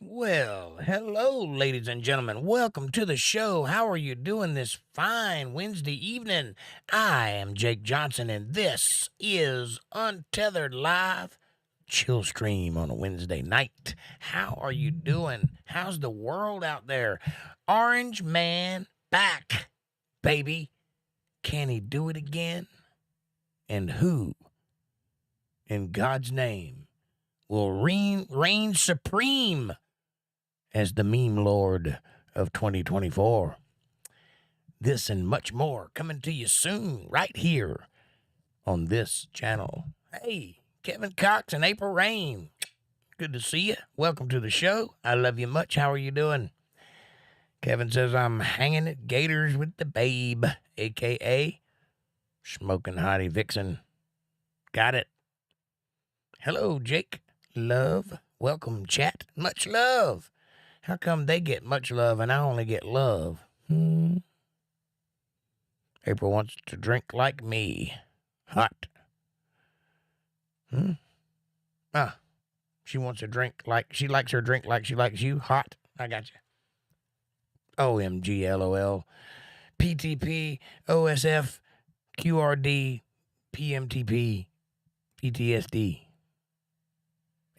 Well, hello, ladies and gentlemen. Welcome to the show. How are you doing this fine Wednesday evening? I am Jake Johnson, and this is Untethered Live, ChillStream on a Wednesday night. How are you doing? How's the world out there? Orange Man back, baby. Can he do it again? And who, in God's name, will reign supreme as the meme lord of 2024. This and much more coming to you soon, right here on this channel. Hey, Kevin Cox and April Rain. Good to see you. Welcome to the show. I love you much. How are you doing? Kevin says, I'm hanging at Gators with the babe, a.k.a. Smoking Hottie Vixen. Got it. Hello, Jake. Love. Welcome, chat. Much love. How come they get much love and I only get love? April wants to drink like me. Hot. She wants to drink like, she likes her drink like she likes you. Hot. I got you. OMG, LOL. PTP, OSF, QRD, PMTP, PTSD,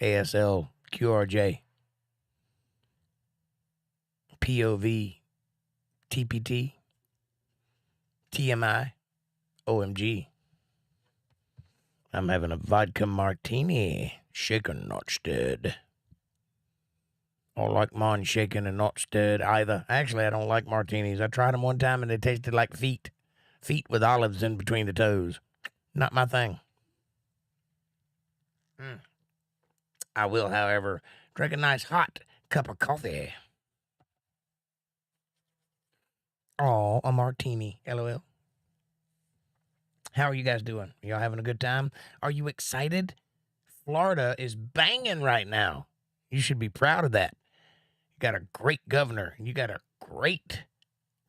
ASL, QRJ. POV, TPT, TMI, OMG. I'm having a vodka martini, shaken, not stirred. I don't like mine shaken and not stirred either. Actually, I don't like martinis. I tried them one time and they tasted like feet. Feet with olives in between the toes. Not my thing. I will, however, drink a nice hot cup of coffee. Oh, a martini, LOL. How are you guys doing? Y'all having a good time? Are you excited? Florida is banging right now. You should be proud of that. You got a great governor. You got a great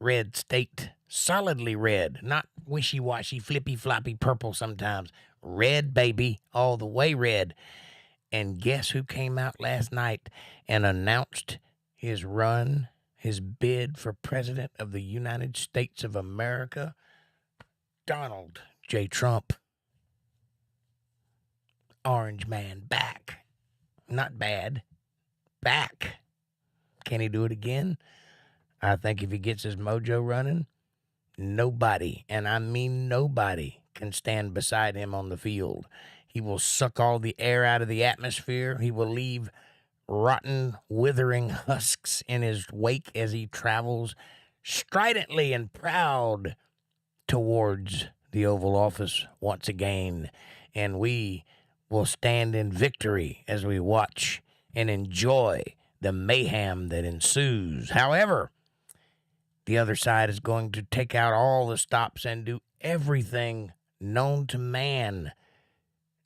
red state. Solidly red, not wishy-washy, flippy-floppy purple sometimes. Red, baby, all the way red. And guess who came out last night and announced his run, his bid for president of the United States of America? Donald J. Trump. Orange Man back. Not bad. Back. Can he do it again? I think if he gets his mojo running, nobody, and I mean nobody, can stand beside him on the field. He will suck all the air out of the atmosphere. He will leave rotten, withering husks in his wake as he travels stridently and proud towards the Oval Office once again. And we will stand in victory as we watch and enjoy the mayhem that ensues. However, the other side is going to take out all the stops and do everything known to man.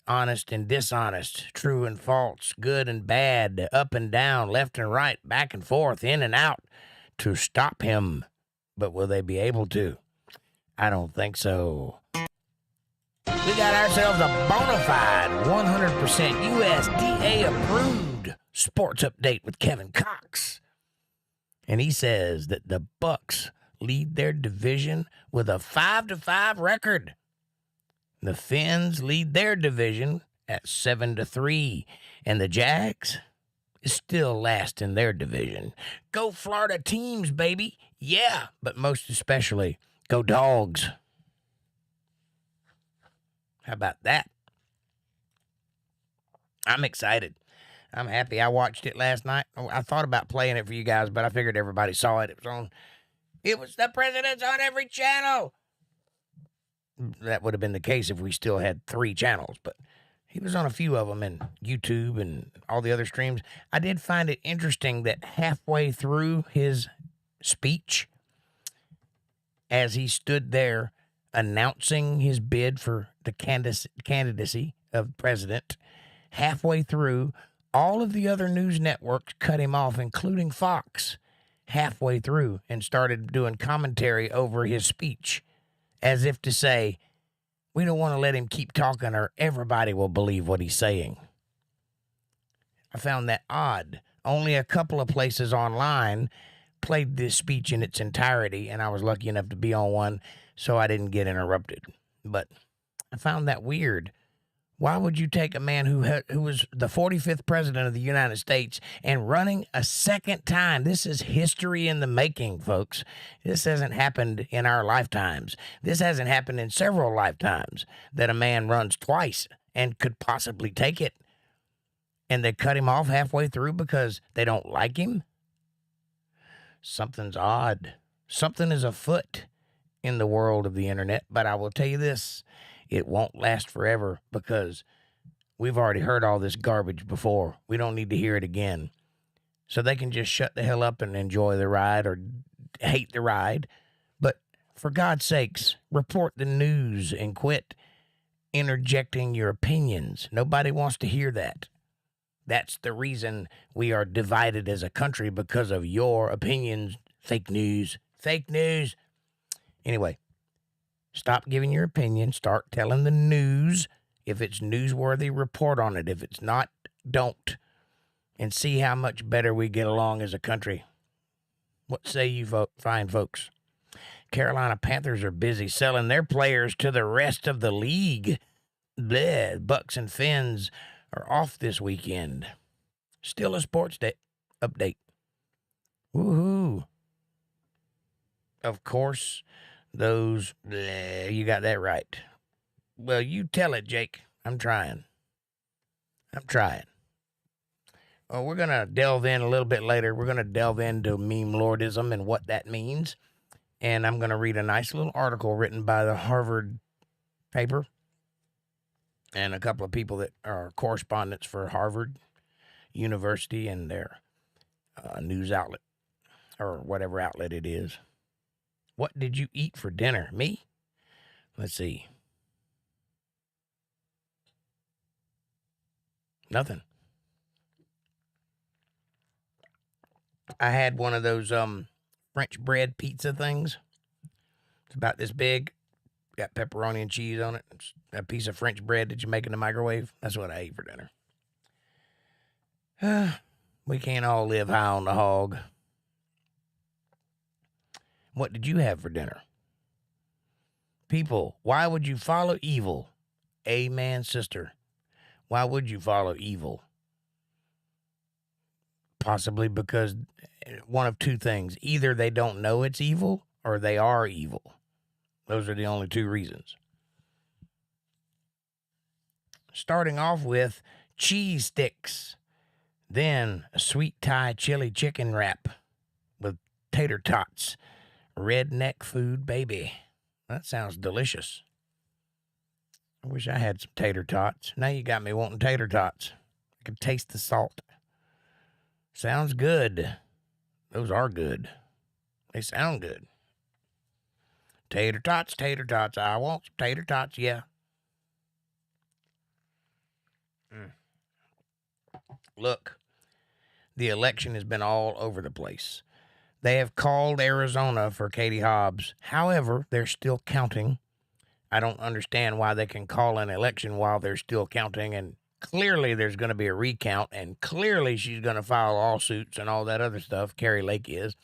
Honest and dishonest, true and false, good and bad, up and down, left and right, back and forth, in and out, to stop him. But will they be able to? I don't think so. We got ourselves a bona fide 100% USDA approved sports update with Kevin Cox. And he says that the Bucks lead their division with a 5-5 record. The Finns lead their division at 7-3, and the Jags is still last in their division. Go Florida teams, baby. Yeah, but most especially, go Dogs. How about that? I'm excited. I'm happy. I watched it last night. I thought about playing it for you guys, but I figured everybody saw it. It was the president's on every channel. That would have been the case if we still had 3 channels, but He was on a few of them in YouTube and all the other streams. I did find it interesting that halfway through his speech, as he stood there announcing his bid for the candidacy of president, halfway through, all of the other news networks cut him off, including Fox, halfway through, and started doing commentary over his speech, as if to say, we don't want to let him keep talking or everybody will believe what he's saying. I found that odd. Only a couple of places online played this speech in its entirety, and I was lucky enough to be on one, so I didn't get interrupted. But I found that weird. Why would you take a man who was the 45th president of the United States and running a second time? This is history in the making, folks. This hasn't happened in our lifetimes. This hasn't happened in several lifetimes that a man runs twice and could possibly take it. And they cut him off halfway through because they don't like him? Something's odd. Something is afoot in the world of the internet. But I will tell you this. It won't last forever because we've already heard all this garbage before. We don't need to hear it again. So they can just shut the hell up and enjoy the ride or hate the ride. But for God's sakes, report the news and quit interjecting your opinions. Nobody wants to hear that. That's the reason we are divided as a country, because of your opinions. Fake news. Fake news. Anyway. Stop giving your opinion. Start telling the news. If it's newsworthy, report on it. If it's not, don't. And see how much better we get along as a country. What say you fine folks? Carolina Panthers are busy selling their players to the rest of the league. Bleh, Bucks and Fins are off this weekend. Still a sports day update. Woohoo. Of course. You got that right. Well, you tell it, Jake. I'm trying. Well, we're going to delve in a little bit later. We're going to delve into meme lordism and what that means. And I'm going to read a nice little article written by the Harvard paper and a couple of people that are correspondents for Harvard University and their news outlet, or whatever outlet it is. What did you eat for dinner? Me? Let's see. Nothing. I had one of those French bread pizza things. It's about this big. Got pepperoni and cheese on it. It's a piece of French bread that you make in the microwave. That's what I ate for dinner. We can't all live high on the hog. What did you have for dinner? People, why would you follow evil? Amen, sister. Why would you follow evil? Possibly because one of two things. Either they don't know it's evil or they are evil. Those are the only two reasons. Starting off with cheese sticks. Then a sweet Thai chili chicken wrap with tater tots. Redneck food, baby. That sounds delicious. I wish I had some tater tots. Now you got me wanting tater tots. I can taste the salt. Sounds good. Those are good. They sound good. Tater tots. I want some tater tots, yeah. Look, the election has been all over the place. They have called Arizona for Katie Hobbs. However, they're still counting. I don't understand why they can call an election while they're still counting. And clearly there's going to be a recount. And clearly she's going to file lawsuits and all that other stuff. Carrie Lake is.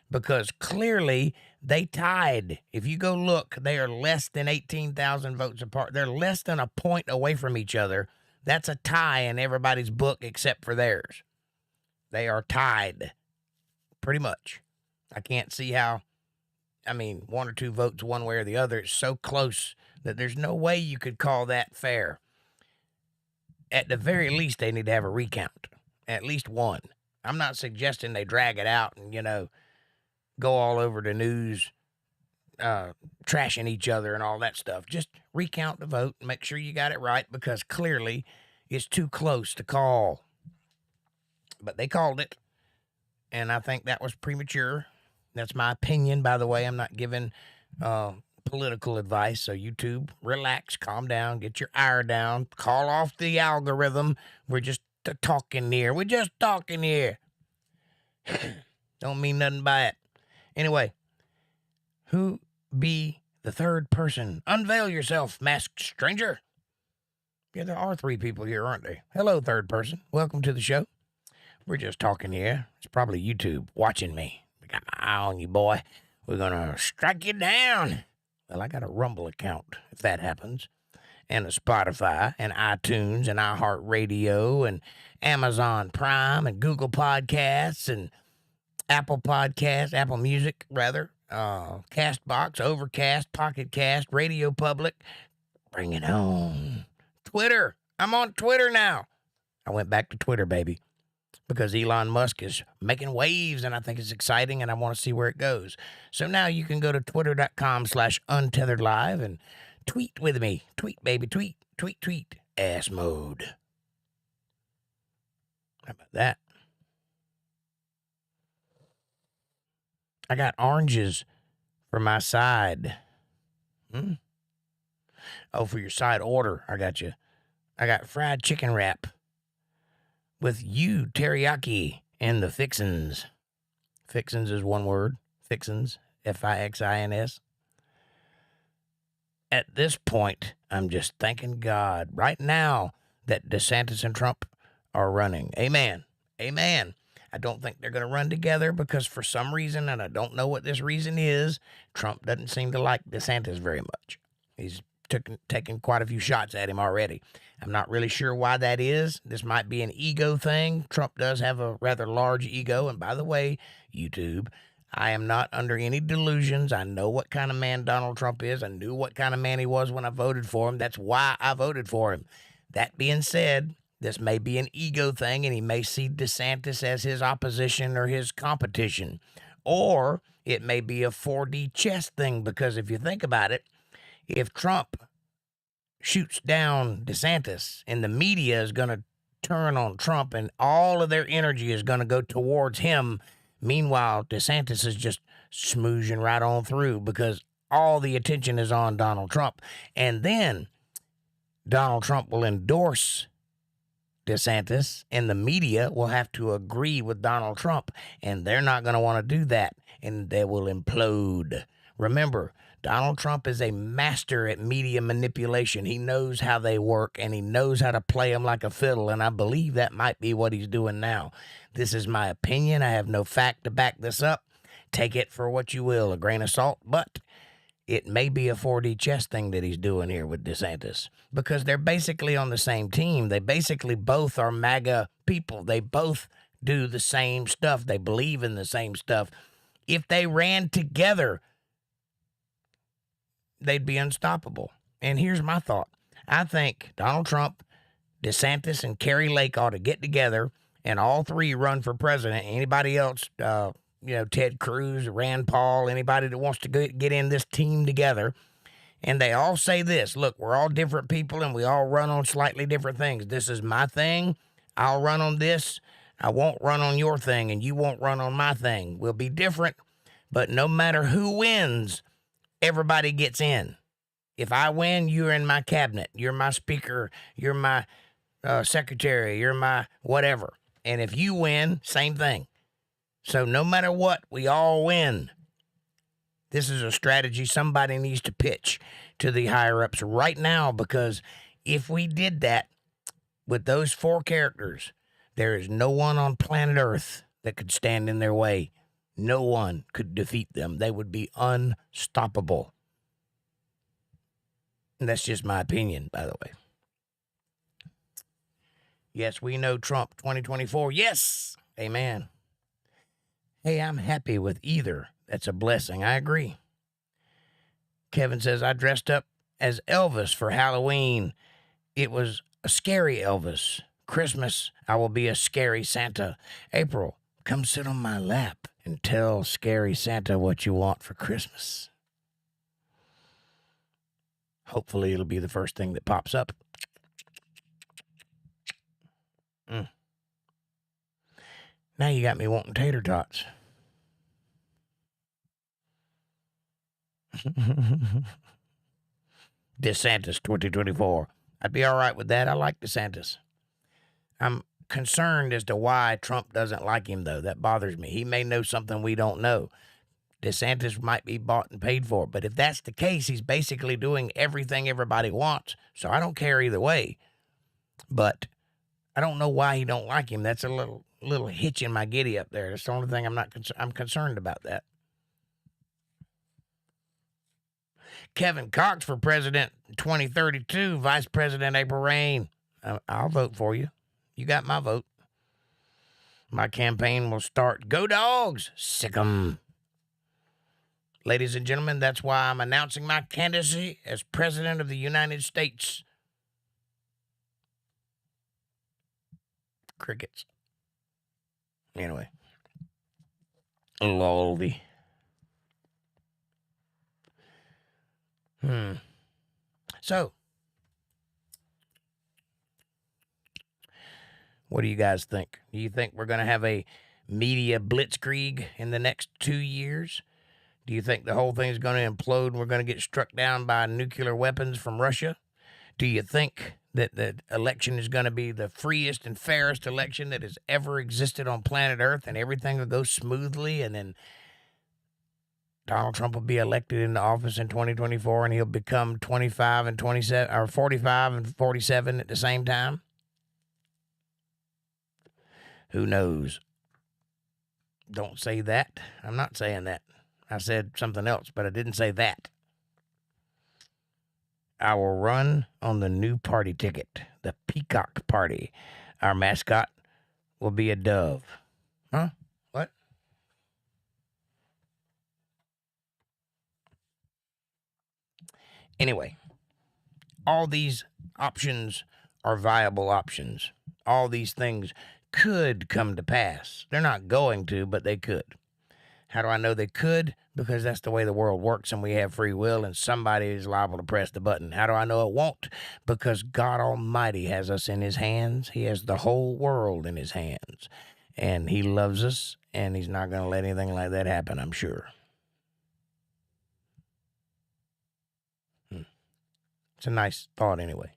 Because clearly they tied. If you go look, they are less than 18,000 votes apart. They're less than a point away from each other. That's a tie in everybody's book except for theirs. They are tied. Pretty much. I can't see how, one or two votes one way or the other. It's so close that there's no way you could call that fair. At the very least, they need to have a recount. At least one. I'm not suggesting they drag it out and, go all over the news trashing each other and all that stuff. Just recount the vote and make sure you got it right, because clearly it's too close to call. But they called it, and I think that was premature. That's my opinion, by the way. I'm not giving political advice. So YouTube, relax, calm down, get your ire down, call off the algorithm. We're just talking here. We're just talking here. Don't mean nothing by it. Anyway, who be the third person? Unveil yourself, masked stranger. Yeah, there are 3 people here, aren't there? Hello, third person. Welcome to the show. We're just talking here. It's probably YouTube watching me. We got my eye on you, boy. We're going to strike you down. Well, I got a Rumble account, if that happens, and a Spotify, and iTunes, and iHeartRadio, and Amazon Prime, and Google Podcasts, and Apple Podcasts, Apple Music, rather, CastBox, Overcast, Pocket Cast, Radio Public. Bring it on. Twitter. I'm on Twitter now. I went back to Twitter, baby, because Elon Musk is making waves, and I think it's exciting, and I want to see where it goes. So now you can go to twitter.com/UntetheredLive and tweet with me. Tweet, baby, tweet, tweet, tweet. Ass mode. How about that? I got oranges for my side. Oh, for your side order, I got you. I got fried chicken wrap with you, teriyaki, and the fixins. Fixins is one word. Fixins, Fixins. At this point, I'm just thanking God right now that DeSantis and Trump are running. Amen. Amen. I don't think they're going to run together because for some reason, and I don't know what this reason is, Trump doesn't seem to like DeSantis very much. He's taken quite a few shots at him already. I'm not really sure why that is. This might be an ego thing. Trump does have a rather large ego. And by the way, YouTube, I am not under any delusions. I know what kind of man Donald Trump is. I knew what kind of man he was when I voted for him. That's why I voted for him. That being said, this may be an ego thing, and he may see DeSantis as his opposition or his competition. Or it may be a 4D chess thing, because if you think about it, if Trump shoots down DeSantis and the media is going to turn on Trump and all of their energy is going to go towards him, meanwhile, DeSantis is just smoozing right on through because all the attention is on Donald Trump. And then Donald Trump will endorse DeSantis, and the media will have to agree with Donald Trump, and they're not going to want to do that, and they will implode. Remember, Donald Trump is a master at media manipulation. He knows how they work, and he knows how to play them like a fiddle, and I believe that might be what he's doing now. This is my opinion. I have no fact to back this up. Take it for what you will, a grain of salt, but it may be a 4D chess thing that he's doing here with DeSantis, because they're basically on the same team. They basically both are MAGA people. They both do the same stuff. They believe in the same stuff. If they ran together, they'd be unstoppable. And here's my thought. I think Donald Trump, DeSantis, and Kerry Lake ought to get together and all 3 run for president. Anybody else, Ted Cruz, Rand Paul, anybody that wants to get in this team together, and they all say this: look, we're all different people and we all run on slightly different things. This is my thing. I'll run on this. I won't run on your thing, and you won't run on my thing. We'll be different, but no matter who wins, everybody gets in. If I win, you're in my cabinet. You're my speaker. You're my secretary. You're my whatever. And if you win, same thing. So no matter what, we all win. This is a strategy somebody needs to pitch to the higher-ups right now, because if we did that with those 4 characters, there is no one on planet Earth that could stand in their way. No one could defeat them. They would be unstoppable. And that's just my opinion, by the way. Yes, we know Trump 2024. Yes. Amen. Hey, I'm happy with either. That's a blessing. I agree. Kevin says, I dressed up as Elvis for Halloween. It was a scary Elvis. Christmas, I will be a scary Santa. April, come sit on my lap and tell scary Santa what you want for Christmas. Hopefully it'll be the first thing that pops up. Now you got me wanting tater tots. DeSantis 2024. I'd be all right with that. I like DeSantis. I'm concerned as to why Trump doesn't like him, though. That bothers me. He may know something we don't know. DeSantis might be bought and paid for. But if that's the case, he's basically doing everything everybody wants. So I don't care either way. But I don't know why he don't like him. That's a little hitch in my giddy up there. That's the only thing I'm concerned about that. Kevin Cox for president 2032, Vice President April Rain. I'll vote for you. You got my vote. My campaign will start. Go Dogs! Sick 'em. Ladies and gentlemen, that's why I'm announcing my candidacy as President of the United States. Crickets. Anyway. Loldy. So, what do you guys think? Do you think we're going to have a media blitzkrieg in the next 2 years? Do you think the whole thing is going to implode and we're going to get struck down by nuclear weapons from Russia? Do you think that the election is going to be the freest and fairest election that has ever existed on planet Earth and everything will go smoothly and then Donald Trump will be elected into office in 2024 and he'll become 25 and 27 or 45 and 47 at the same time? Who knows? Don't say that. I'm not saying that. I said something else, but I didn't say that. I will run on the new party ticket, the Peacock Party. Our mascot will be a dove. Huh? What? Anyway, all these options are viable options. All these things could come to pass. They're not going to, but they could. How do I know they could? Because that's the way the world works and we have free will and somebody is liable to press the button. How do I know it won't? Because God Almighty has us in his hands. He has the whole world in his hands. And he loves us and he's not going to let anything like that happen, I'm sure. It's a nice thought anyway.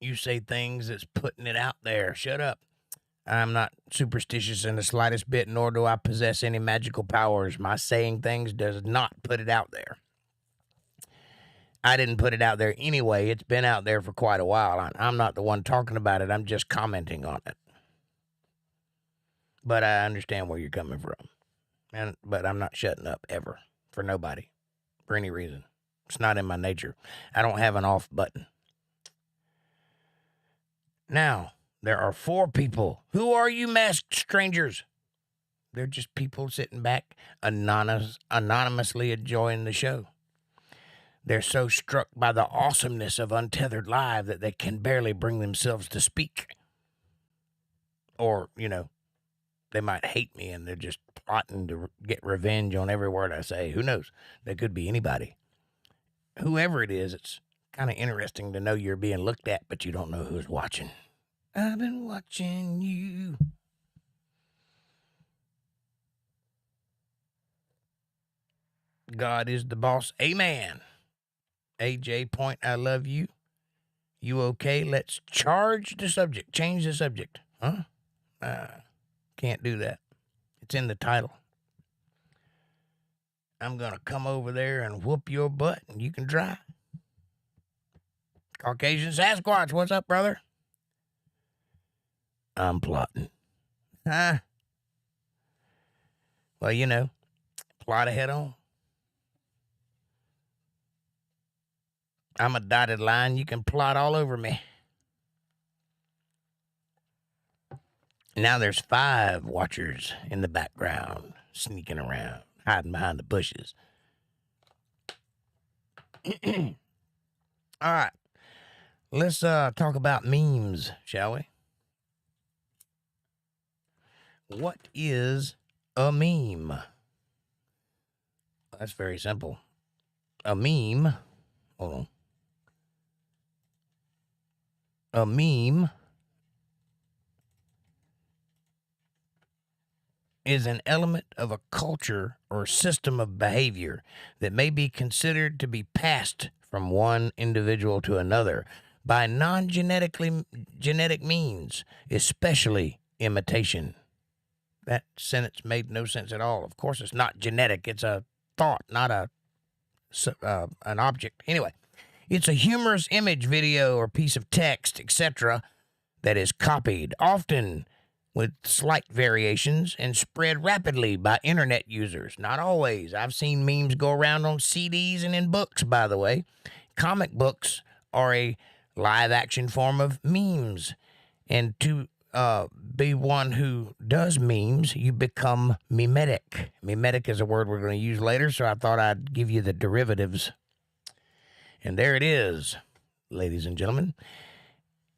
You say things that's putting it out there. Shut up. I'm not superstitious in the slightest bit, nor do I possess any magical powers. My saying things does not put it out there. I didn't put it out there anyway. It's been out there for quite a while. I'm not the one talking about it. I'm just commenting on it. But I understand where you're coming from. But I'm not shutting up ever for nobody, for any reason. It's not in my nature. I don't have an off button. Now, there are 4 people. Who are you, masked strangers? They're just people sitting back, anonymously enjoying the show. They're so struck by the awesomeness of Untethered Live that they can barely bring themselves to speak. Or, they might hate me and they're just plotting to get revenge on every word I say. Who knows? They could be anybody. Whoever it is, it's kind of interesting to know you're being looked at, but you don't know who's watching. I've been watching you. God is the boss. Amen. AJ Point, I love you. You okay? Let's charge the subject. Change the subject. Huh? Can't do that. It's in the title. I'm going to come over there and whoop your butt and you can try. Caucasian Sasquatch, what's up, brother? I'm plotting. Huh? Well, plot ahead on. I'm a dotted line. You can plot all over me. Now there's 5 watchers in the background, sneaking around, hiding behind the bushes. All right. Let's talk about memes, shall we? What is a meme? That's very simple. A meme, hold on. A meme is an element of a culture or system of behavior that may be considered to be passed from one individual to another by genetic means, especially imitation. That sentence made no sense at all. Of course, it's not genetic. It's a thought, not an object. Anyway, it's a humorous image, video, or piece of text, etc., that is copied, often with slight variations, and spread rapidly by internet users. Not always. I've seen memes go around on CDs and in books, by the way. Comic books are a live-action form of memes. And to be one who does memes, you become mimetic. Mimetic is a word we're going to use later, so I thought I'd give you the derivatives. And there it is, ladies and gentlemen.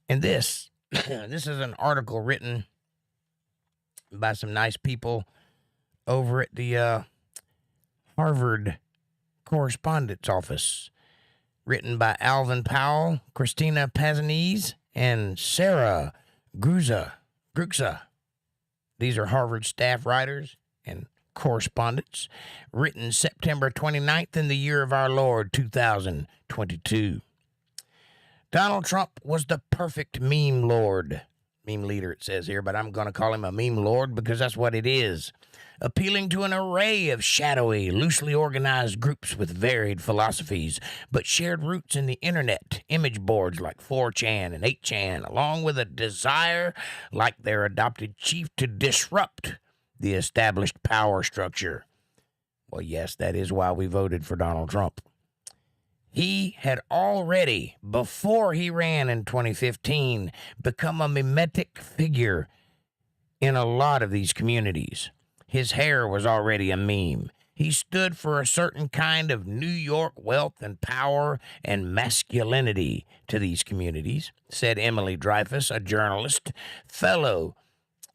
And this is an article written by some nice people over at the Harvard Correspondence Office, written by Alvin Powell, Christina Pazanese, and Sarah Gruza. These are Harvard staff writers and correspondents, written September 29th in the year of our Lord, 2022. Donald Trump was the perfect meme leader, it says here, but I'm going to call him a meme lord because that's what it is. Appealing to an array of shadowy, loosely organized groups with varied philosophies, but shared roots in the internet, image boards like 4chan and 8chan, along with a desire, like their adopted chief, to disrupt the established power structure. Well, yes, that is why we voted for Donald Trump. He had already, before he ran in 2015, become a mimetic figure in a lot of these communities. His hair was already a meme. He stood for a certain kind of New York wealth and power and masculinity to these communities, said Emily Dreyfus, a journalist, fellow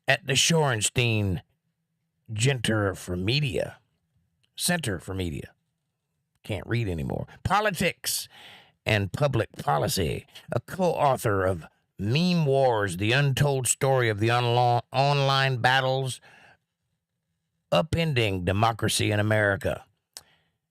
at the Shorenstein Center for Media. Can't read anymore. Politics and Public Policy, a co-author of Meme Wars, the untold story of the online battles upending democracy in America.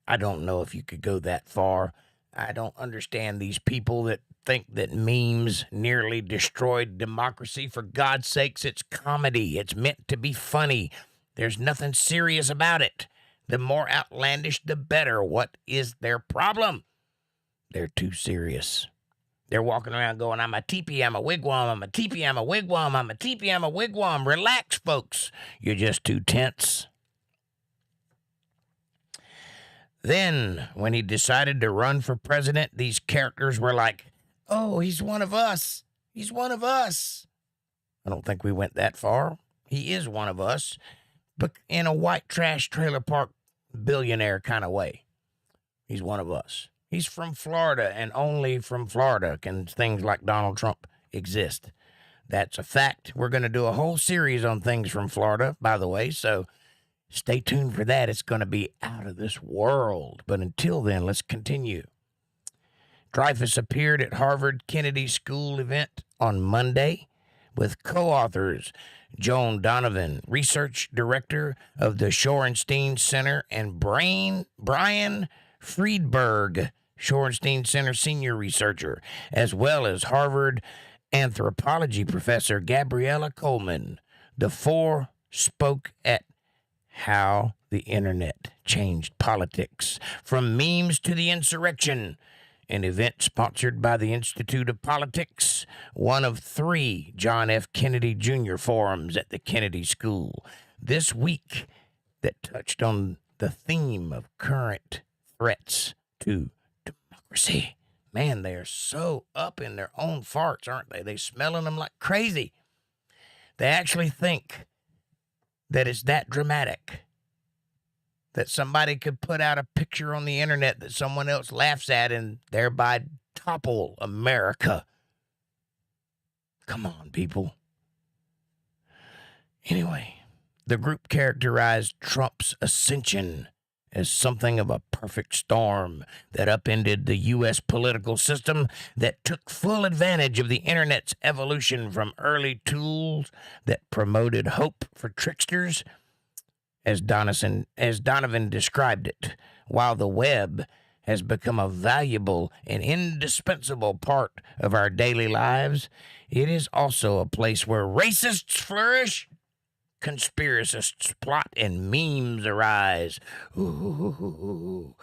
I don't know if you could go that far. I don't understand these people that think that memes nearly destroyed democracy. For God's sakes, it's comedy. It's meant to be funny. There's nothing serious about it. The more outlandish, the better. What is their problem? They're too serious. They're walking around going, I'm a teepee, I'm a wigwam, I'm a teepee, I'm a wigwam, I'm a teepee, I'm a wigwam. Relax, folks. You're just too tense. Then, when he decided to run for president, these characters were like, oh, he's one of us. He's one of us. I don't think we went that far. He is one of us, but in a white trash trailer park billionaire kind of way. He's one of us. He's from Florida, and only from Florida can things like Donald Trump exist. That's a fact. We're going to do a whole series on things from Florida, by the way, so stay tuned for that. It's going to be out of this world. But until then, let's continue. Dreyfus appeared at Harvard Kennedy School event on Monday with co-authors Joan Donovan, research director of the Shorenstein Center, and Brian Friedberg, Shorenstein Center senior researcher, as well as Harvard anthropology professor Gabriella Coleman. The four spoke at how the internet changed politics, from memes to the insurrection, an event sponsored by the Institute of Politics, one of 3 John F. Kennedy Jr. forums at the Kennedy School this week that touched on the theme of current threats to democracy. Man, they are so up in their own farts, aren't they? They're smelling them like crazy. They actually think that it's that dramatic, that somebody could put out a picture on the internet that someone else laughs at and thereby topple America. Come on, people. Anyway, the group characterized Trump's ascension as something of a perfect storm that upended the U.S. political system that took full advantage of the internet's evolution from early tools that promoted hope for tricksters, as Donovan described it, while the web has become a valuable and indispensable part of our daily lives, it is also a place where racists flourish, conspiracists plot, and memes arise. Ooh.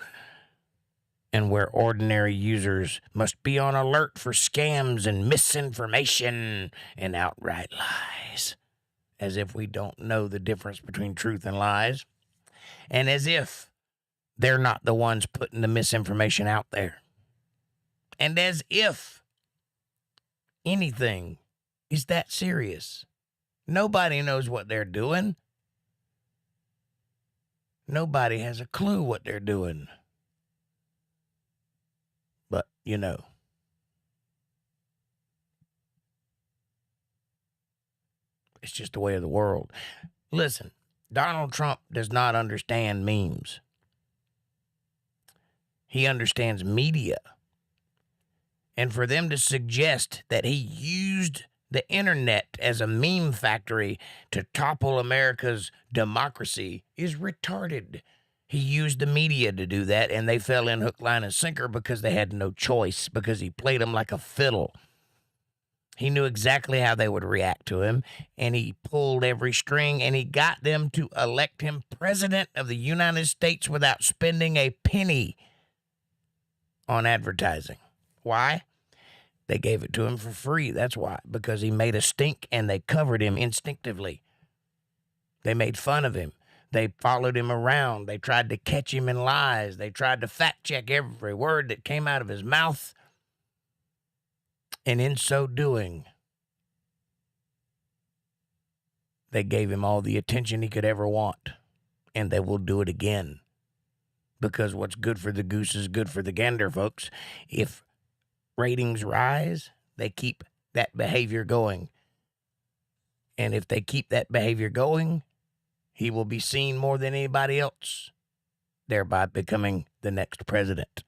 And where ordinary users must be on alert for scams and misinformation and outright lies. As if we don't know the difference between truth and lies. And as if they're not the ones putting the misinformation out there. And as if anything is that serious. Nobody knows what they're doing. Nobody has a clue what they're doing. But, you know. It's just the way of the world. Listen, Donald Trump does not understand memes. He understands media. And for them to suggest that he used the internet as a meme factory to topple America's democracy is retarded. He used the media to do that, and they fell in hook, line, and sinker because they had no choice, because he played them like a fiddle. He knew exactly how they would react to him, and he pulled every string, and he got them to elect him president of the United States without spending a penny on advertising. Why? They gave it to him for free. That's why. Because he made a stink, and they covered him instinctively. They made fun of him. They followed him around. They tried to catch him in lies. They tried to fact check every word that came out of his mouth. And in so doing, they gave him all the attention he could ever want. And they will do it again. Because what's good for the goose is good for the gander, folks. If ratings rise, they keep that behavior going. And if they keep that behavior going, he will be seen more than anybody else, thereby becoming the next president.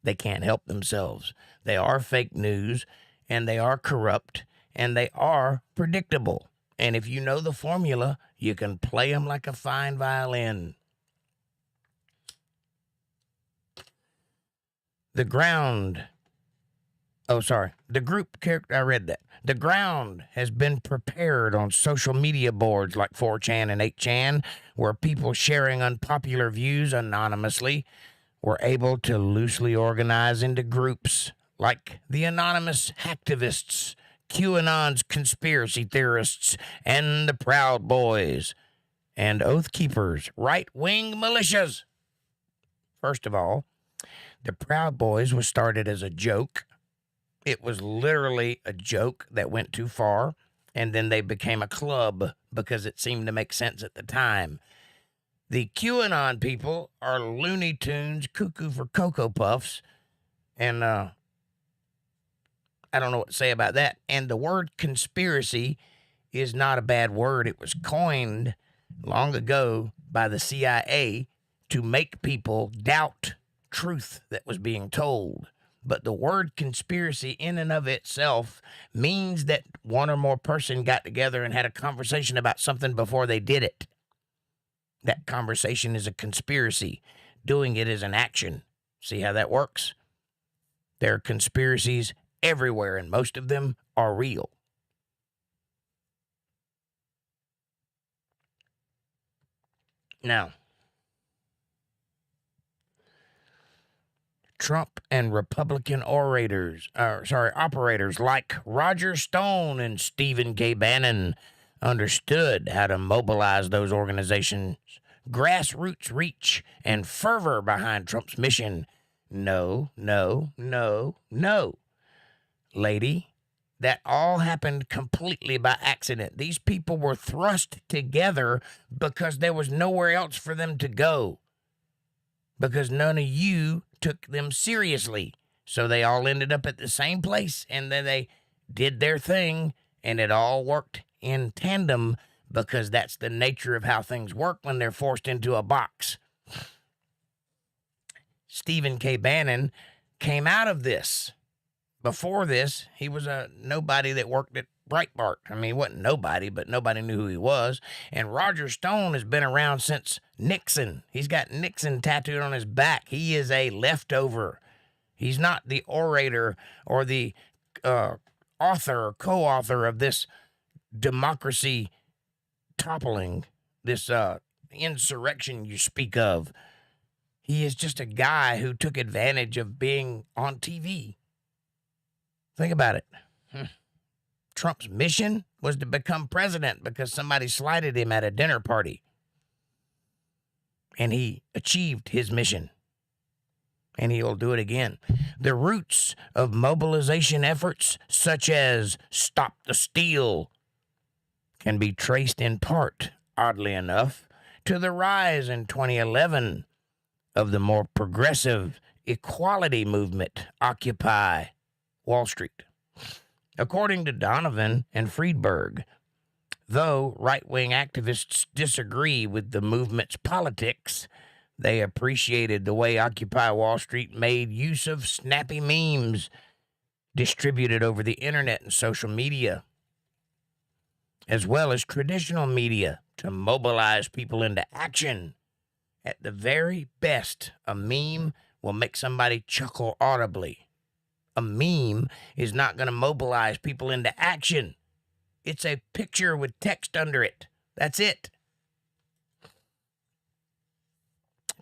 They can't help themselves. They are fake news, and they are corrupt, and they are predictable. And if you know the formula, you can play them like a fine violin. The ground has been prepared on social media boards like 4chan and 8chan, where people sharing unpopular views anonymously were able to loosely organize into groups like the anonymous hacktivists, QAnon's conspiracy theorists, and the Proud Boys, and Oath Keepers, right-wing militias. First of all, the Proud Boys was started as a joke. It was literally a joke that went too far, and then they became a club because it seemed to make sense at the time. The QAnon people are Looney Tunes, cuckoo for Cocoa Puffs, and I don't know what to say about that. And the word conspiracy is not a bad word. It was coined long ago by the CIA to make people doubt truth that was being told. But the word conspiracy in and of itself means that one or more person got together and had a conversation about something before they did it. That conversation is a conspiracy. Doing it is an action. See how that works? There are conspiracies everywhere, and most of them are real. Now, Trump and Republican operators like Roger Stone and Stephen K. Bannon understood how to mobilize those organizations' grassroots reach and fervor behind Trump's mission. No. Lady, that all happened completely by accident. These people were thrust together because there was nowhere else for them to go. Because none of you took them seriously. So they all ended up at the same place, and then they did their thing, and it all worked in tandem, because that's the nature of how things work when they're forced into a box. Stephen K. Bannon came out of this. Before this, he was a nobody that worked at Breitbart. I mean, he wasn't nobody, but nobody knew who he was. And Roger Stone has been around since Nixon. He's got Nixon tattooed on his back. He is a leftover. He's not the orator or the author or co-author of this democracy toppling, this insurrection you speak of. He is just a guy who took advantage of being on TV. Think about it. Trump's mission was to become president because somebody slighted him at a dinner party. And he achieved his mission. And he'll do it again. The roots of mobilization efforts, such as Stop the Steal, can be traced in part, oddly enough, to the rise in 2011 of the more progressive equality movement, Occupy Wall Street. According to Donovan and Friedberg, though right-wing activists disagree with the movement's politics, they appreciated the way Occupy Wall Street made use of snappy memes distributed over the internet and social media, as well as traditional media, to mobilize people into action. At the very best, a meme will make somebody chuckle audibly. A meme is not going to mobilize people into action. It's a picture with text under it. That's it.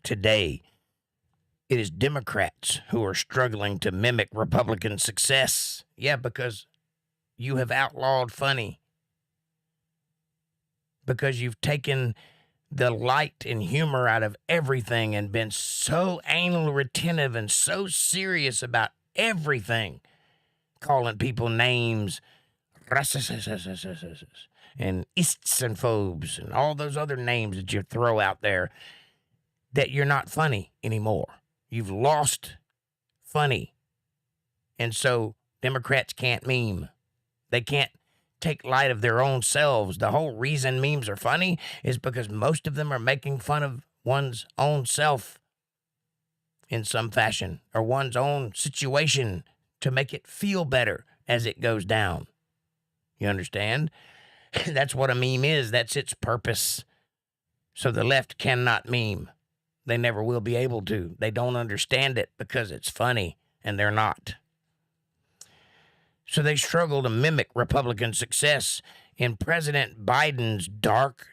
Today, it is Democrats who are struggling to mimic Republican success. Yeah, because you have outlawed funny. Because you've taken the light and humor out of everything and been so anal retentive and so serious about everything, calling people names, and ists and phobes and all those other names that you throw out there, that you're not funny anymore. You've lost funny. And so Democrats can't meme. They can't take light of their own selves. The whole reason memes are funny is because most of them are making fun of one's own self in some fashion, or one's own situation to make it feel better as it goes down. You understand? That's what a meme is. That's its purpose. So the left cannot meme. They never will be able to. They don't understand it because it's funny, and they're not. So they struggle to mimic Republican success. In President Biden's Dark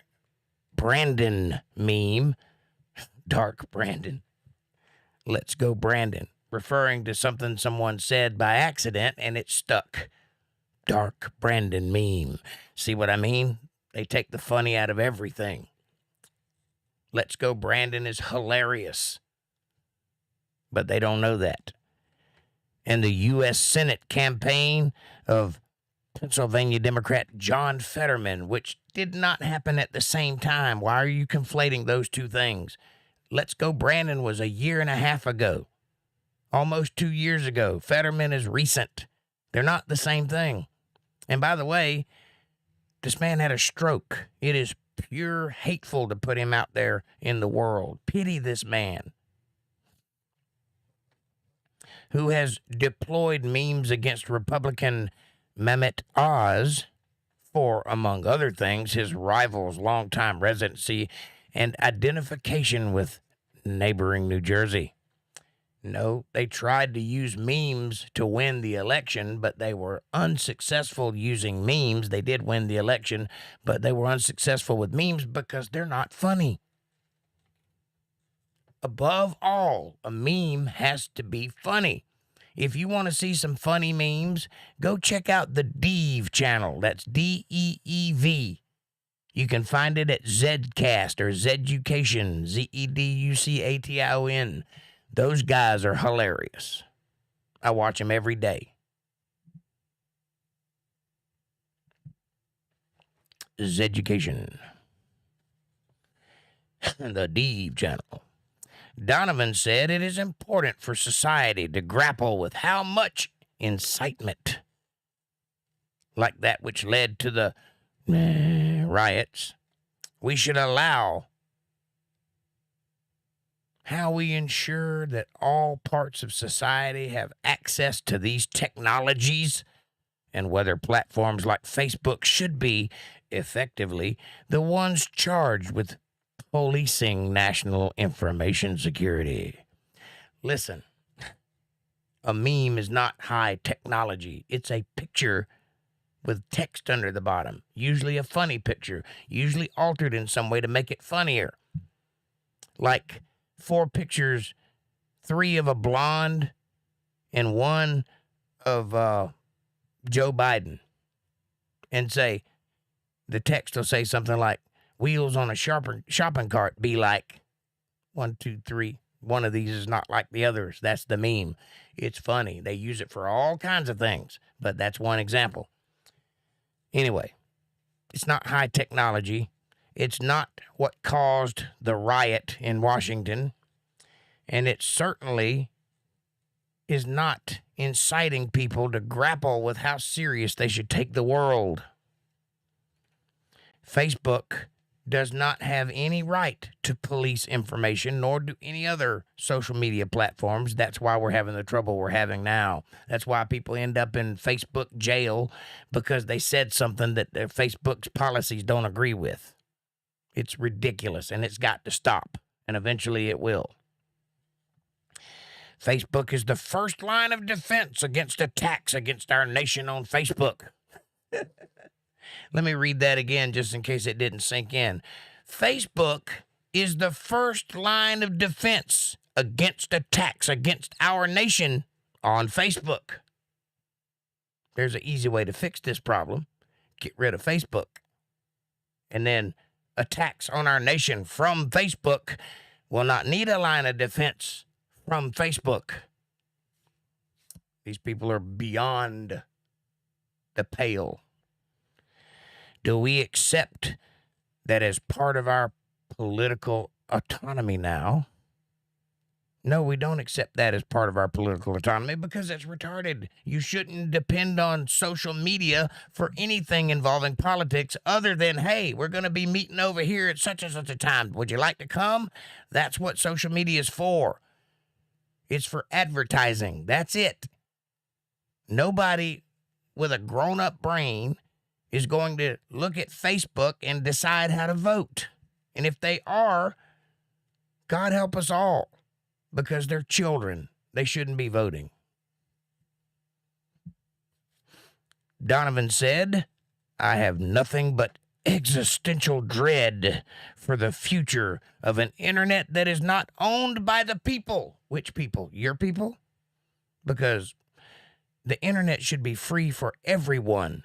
Brandon meme, Dark Brandon, let's go Brandon, referring to something someone said by accident and it stuck. Dark Brandon meme. See what I mean? They take the funny out of everything. Let's go Brandon is hilarious. But they don't know that. And the U.S. Senate campaign of Pennsylvania Democrat John Fetterman, which did not happen at the same time. Why are you conflating those two things? Let's Go Brandon was a year and a half ago, almost 2 years ago. Fetterman is recent. They're not the same thing. And by the way, this man had a stroke. It is pure hateful to put him out there in the world. Pity this man who has deployed memes against Republican Mehmet Oz for, among other things, his rival's longtime residency and identification with neighboring New Jersey. No, they tried to use memes to win the election, but they were unsuccessful using memes. They did win the election, but they were unsuccessful with memes because they're not funny. Above all, a meme has to be funny. If you want to see some funny memes, go check out the Deev channel. That's D-E-E-V. You can find it at Zcast or Zeducation, Zeducation. Those guys are hilarious. I watch them every day. Zeducation. The Deev channel. Donovan said it is important for society to grapple with how much incitement, like that which led to the riots, we should allow how we ensure that all parts of society have access to these technologies, and whether platforms like Facebook should be, effectively, the ones charged with policing national information security. Listen, a meme is not high technology. It's a picture with text under the bottom, usually a funny picture, usually altered in some way to make it funnier. Like 4 pictures, 3 of a blonde and 1 of Joe Biden. And say, the text will say something like, wheels on a shopping cart be like 1, 2, 3. One of these is not like the others. That's the meme. It's funny. They use it for all kinds of things, but that's one example. Anyway, it's not high technology. It's not what caused the riot in Washington. And it certainly is not inciting people to grapple with how serious they should take the world. Facebook does not have any right to police information, nor do any other social media platforms. That's why we're having the trouble we're having now. That's why people end up in Facebook jail, because they said something that their Facebook's policies don't agree with. It's ridiculous, and it's got to stop, and eventually it will. Facebook is the first line of defense against attacks against our nation on Facebook. Let me read that again just in case it didn't sink in. Facebook is the first line of defense against attacks against our nation on Facebook. There's an easy way to fix this problem. Get rid of Facebook. And then attacks on our nation from Facebook will not need a line of defense from Facebook. These people are beyond the pale. Do we accept that as part of our political autonomy now? No, we don't accept that as part of our political autonomy because it's retarded. You shouldn't depend on social media for anything involving politics other than, hey, we're going to be meeting over here at such and such a time. Would you like to come? That's what social media is for. It's for advertising. That's it. Nobody with a grown-up brain is going to look at Facebook and decide how to vote. And if they are, God help us all, because they're children. They shouldn't be voting. Donovan said, I have nothing but existential dread for the future of an internet that is not owned by the people. Which people? Your people? Because the internet should be free for everyone.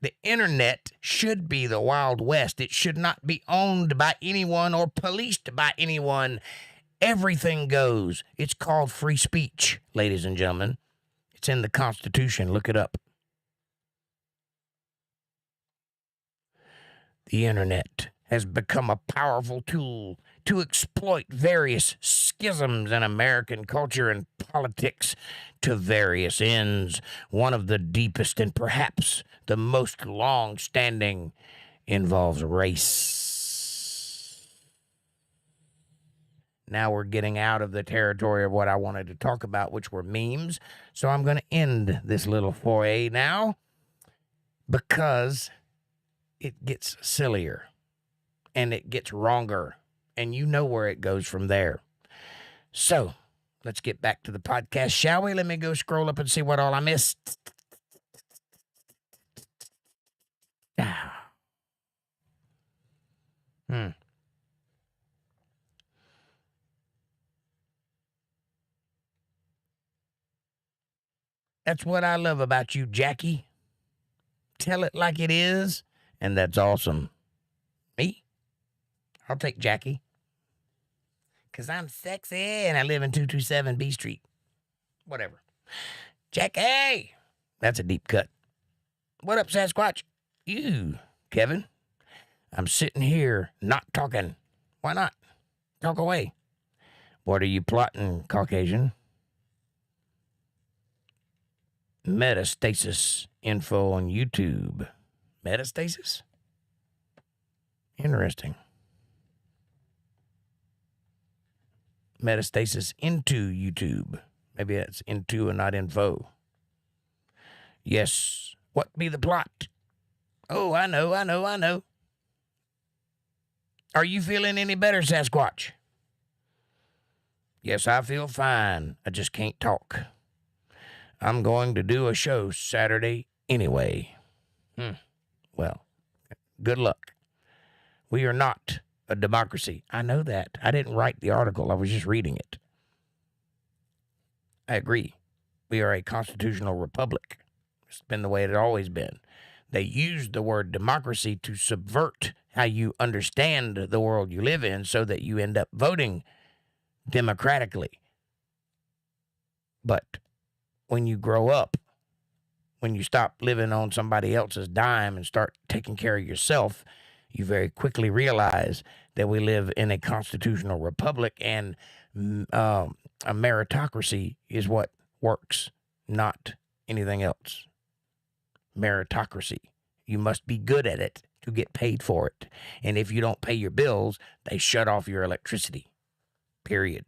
The internet should be the Wild West. It should not be owned by anyone or policed by anyone. Everything goes. It's called free speech, ladies and gentlemen. It's in the Constitution. Look it up. The internet has become a powerful tool to exploit various schisms in American culture and politics to various ends. One of the deepest and perhaps the most long-standing involves race. Now we're getting out of the territory of what I wanted to talk about, which were memes. So I'm going to end this little foray now because it gets sillier and it gets wronger. And you know where it goes from there. So, let's get back to the podcast, shall we? Let me go scroll up and see what all I missed. That's what I love about you, Jackie. Tell it like it is, and that's awesome. Me? I'll take Jackie. Because I'm sexy and I live in 227 B Street. Whatever. Jackie! That's a deep cut. What up, Sasquatch? You, Kevin. I'm sitting here not talking. Why not? Talk away. What are you plotting, Caucasian? Metastasis info on YouTube. Metastasis? Interesting. Metastasis into YouTube. Maybe that's into and not info. Yes. What be the plot? Oh, I know. Are you feeling any better, Sasquatch? Yes, I feel fine. I just can't talk. I'm going to do a show Saturday anyway. Well, good luck. We are not a democracy. I know that. I didn't write the article. I was just reading it. I agree. We are a constitutional republic. It's been the way it had always been. They use the word democracy to subvert how you understand the world you live in so that you end up voting democratically. But when you grow up, when you stop living on somebody else's dime and start taking care of yourself, you very quickly realize that we live in a constitutional republic, and a meritocracy is what works, not anything else. Meritocracy. You must be good at it to get paid for it. And if you don't pay your bills, they shut off your electricity. Period.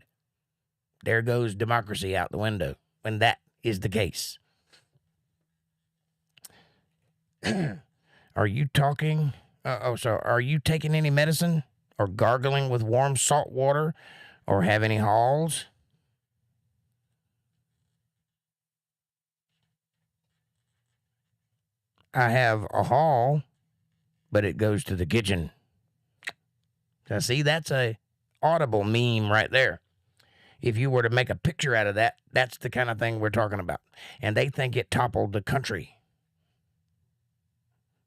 There goes democracy out the window when that is the case. Are you talking? Are you taking any medicine or gargling with warm salt water or have any halls? I have a hall, but it goes to the kitchen. Now, see, that's a audible meme right there. If you were to make a picture out of that, that's the kind of thing we're talking about. And they think it toppled the country.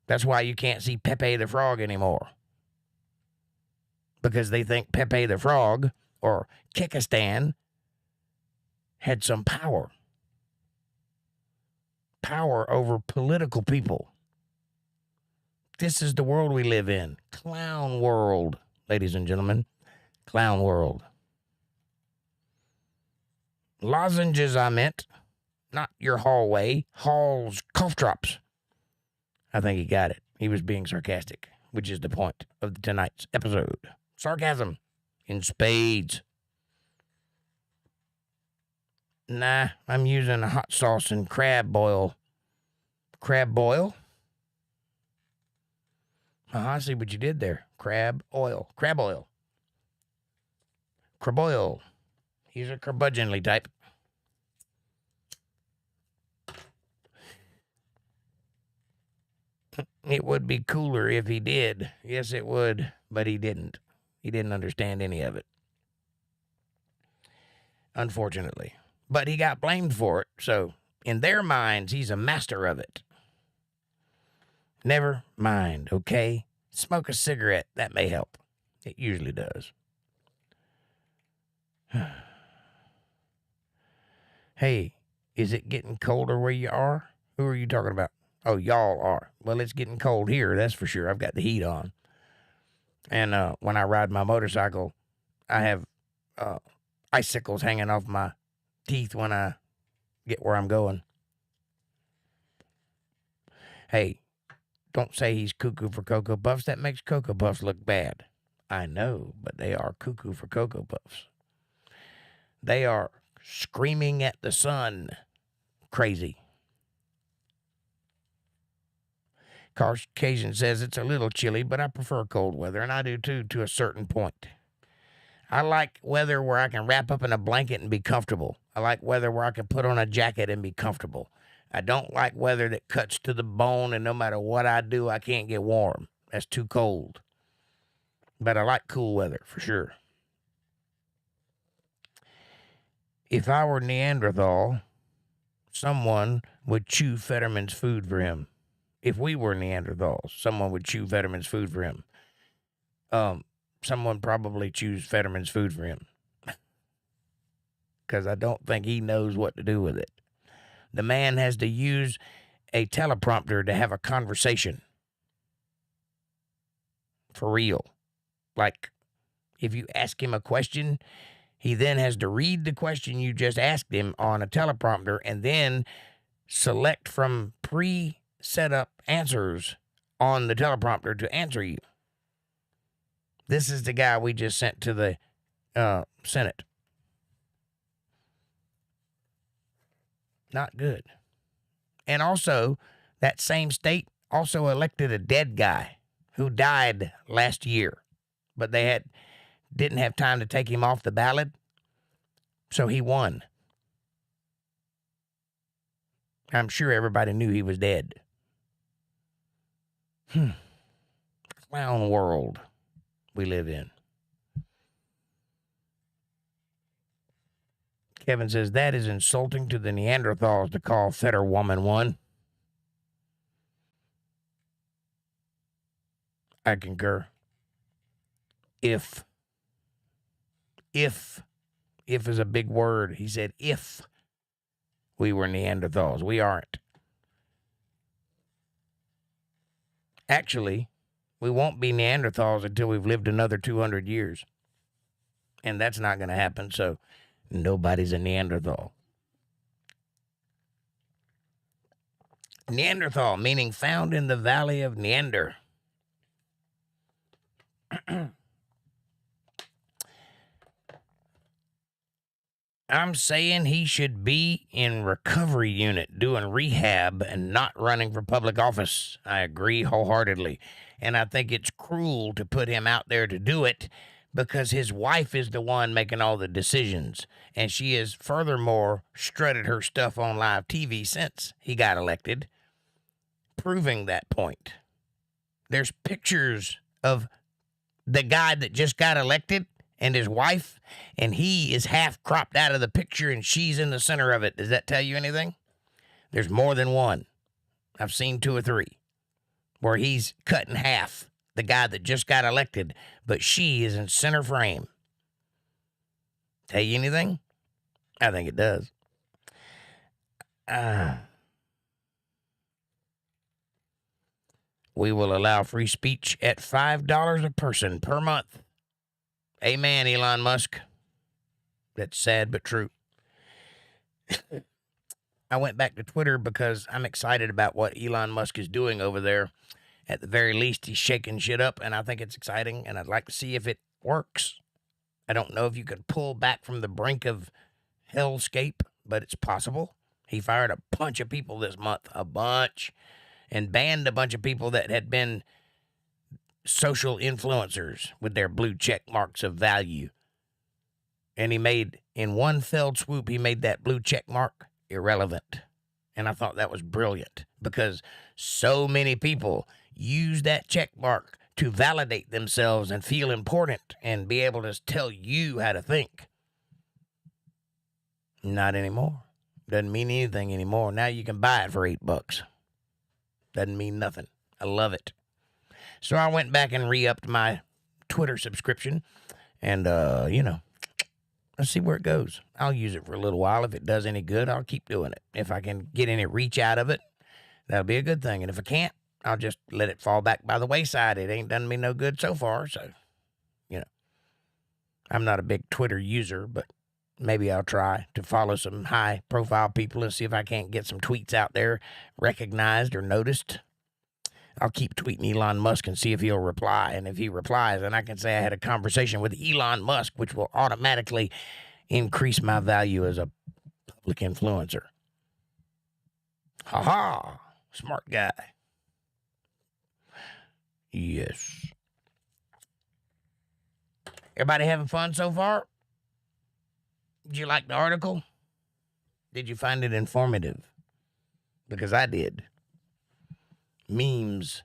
That's why you can't see Pepe the Frog anymore. Because they think Pepe the Frog or Kyrgyzstan had some power. Power over political people. This is the world we live in. Clown world, ladies and gentlemen. Clown world. Lozenges, I meant. Not your hallway. Hall's cough drops. I think he got it. He was being sarcastic, which is the point of tonight's episode. Sarcasm in spades. Nah, I'm using a hot sauce and crab boil. Crab boil? I see what you did there. Crab oil. Crab oil. Craboil. He's a curmudgeonly type. It would be cooler if he did. Yes, it would, but he didn't. He didn't understand any of it. Unfortunately. But he got blamed for it, so in their minds, he's a master of it. Never mind, okay? Smoke a cigarette. That may help. It usually does. Hey, is it getting colder where you are? Who are you talking about? Oh, y'all are. Well, it's getting cold here, that's for sure. I've got the heat on. And when I ride my motorcycle, I have icicles hanging off my teeth when I get where I'm going. Hey, don't say he's cuckoo for Cocoa Puffs. That makes Cocoa Puffs look bad. I know, but they are cuckoo for Cocoa Puffs. They are screaming at the sun. Crazy. Caucasian says it's a little chilly, but I prefer cold weather, and I do too, to a certain point. I like weather where I can wrap up in a blanket and be comfortable. I like weather where I can put on a jacket and be comfortable. I don't like weather that cuts to the bone, and no matter what I do, I can't get warm. That's too cold. But I like cool weather, for sure. If I were Neanderthal, someone would chew Fetterman's food for him. If we were Neanderthals, someone would chew Fetterman's food for him. Someone probably chews Fetterman's food for him. Because I don't think he knows what to do with it. The man has to use a teleprompter to have a conversation. For real. Like, if you ask him a question, he then has to read the question you just asked him on a teleprompter and then select from pre-set up answers on the teleprompter to answer you. This is the guy we just sent to the Senate. Not good. And also, that same state also elected a dead guy who died last year, but they didn't have time to take him off the ballot, so he won. I'm sure everybody knew he was dead. Clown world we live in. Kevin says, that is insulting to the Neanderthals to call Fetter Woman one. I concur. If is a big word. He said, if we were Neanderthals. We aren't. Actually, we won't be Neanderthals until we've lived another 200 years. And that's not going to happen, so nobody's a Neanderthal. Neanderthal, meaning found in the valley of Neander. I'm saying he should be in recovery unit doing rehab and not running for public office. I agree wholeheartedly. And I think it's cruel to put him out there to do it because his wife is the one making all the decisions. And she has furthermore strutted her stuff on live TV since he got elected, proving that point. There's pictures of the guy that just got elected and his wife, and he is half cropped out of the picture and she's in the center of it. Does that tell you anything? There's more than one. I've seen 2 or 3 where he's cut in half, the guy that just got elected, but she is in center frame. Tell you anything? I think it does. We will allow free speech at $5 a person per month. Amen, Elon Musk. That's sad but true. I went back to Twitter because I'm excited about what Elon Musk is doing over there. At the very least, he's shaking shit up, and I think it's exciting, and I'd like to see if it works. I don't know if you could pull back from the brink of hellscape, but it's possible. He fired a bunch of people this month, a bunch, and banned a bunch of people that had been social influencers with their blue check marks of value. And he made, in one fell swoop, he made that blue check mark irrelevant. And I thought that was brilliant because so many people use that check mark to validate themselves and feel important and be able to tell you how to think. Not anymore. Doesn't mean anything anymore. Now you can buy it for $8. Doesn't mean nothing. I love it. So I went back and re-upped my Twitter subscription and, let's see where it goes. I'll use it for a little while. If it does any good, I'll keep doing it. If I can get any reach out of it, that'll be a good thing. And if I can't, I'll just let it fall back by the wayside. It ain't done me no good so far. So, I'm not a big Twitter user, but maybe I'll try to follow some high-profile people and see if I can't get some tweets out there recognized or noticed. I'll keep tweeting Elon Musk and see if he'll reply. And if he replies, then I can say I had a conversation with Elon Musk, which will automatically increase my value as a public influencer. Ha-ha! Smart guy. Yes. Everybody having fun so far? Did you like the article? Did you find it informative? Because I did. Memes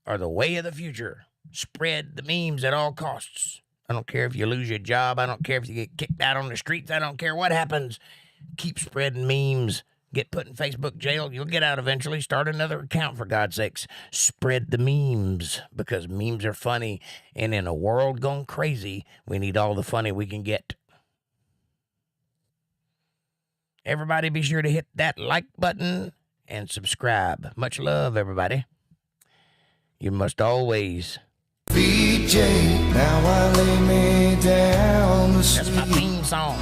are the way of the future. Spread the memes at all costs. I don't care if you lose your job. I don't care if you get kicked out on the streets. I don't care what happens. Keep spreading memes. Get put in Facebook jail. You'll get out eventually. Start another account, for God's sakes. Spread the memes because memes are funny. And in a world gone crazy, we need all the funny we can get. Everybody be sure to hit that like button and subscribe. Much love, everybody. You must always VJ, now I lay me down to That's my theme song.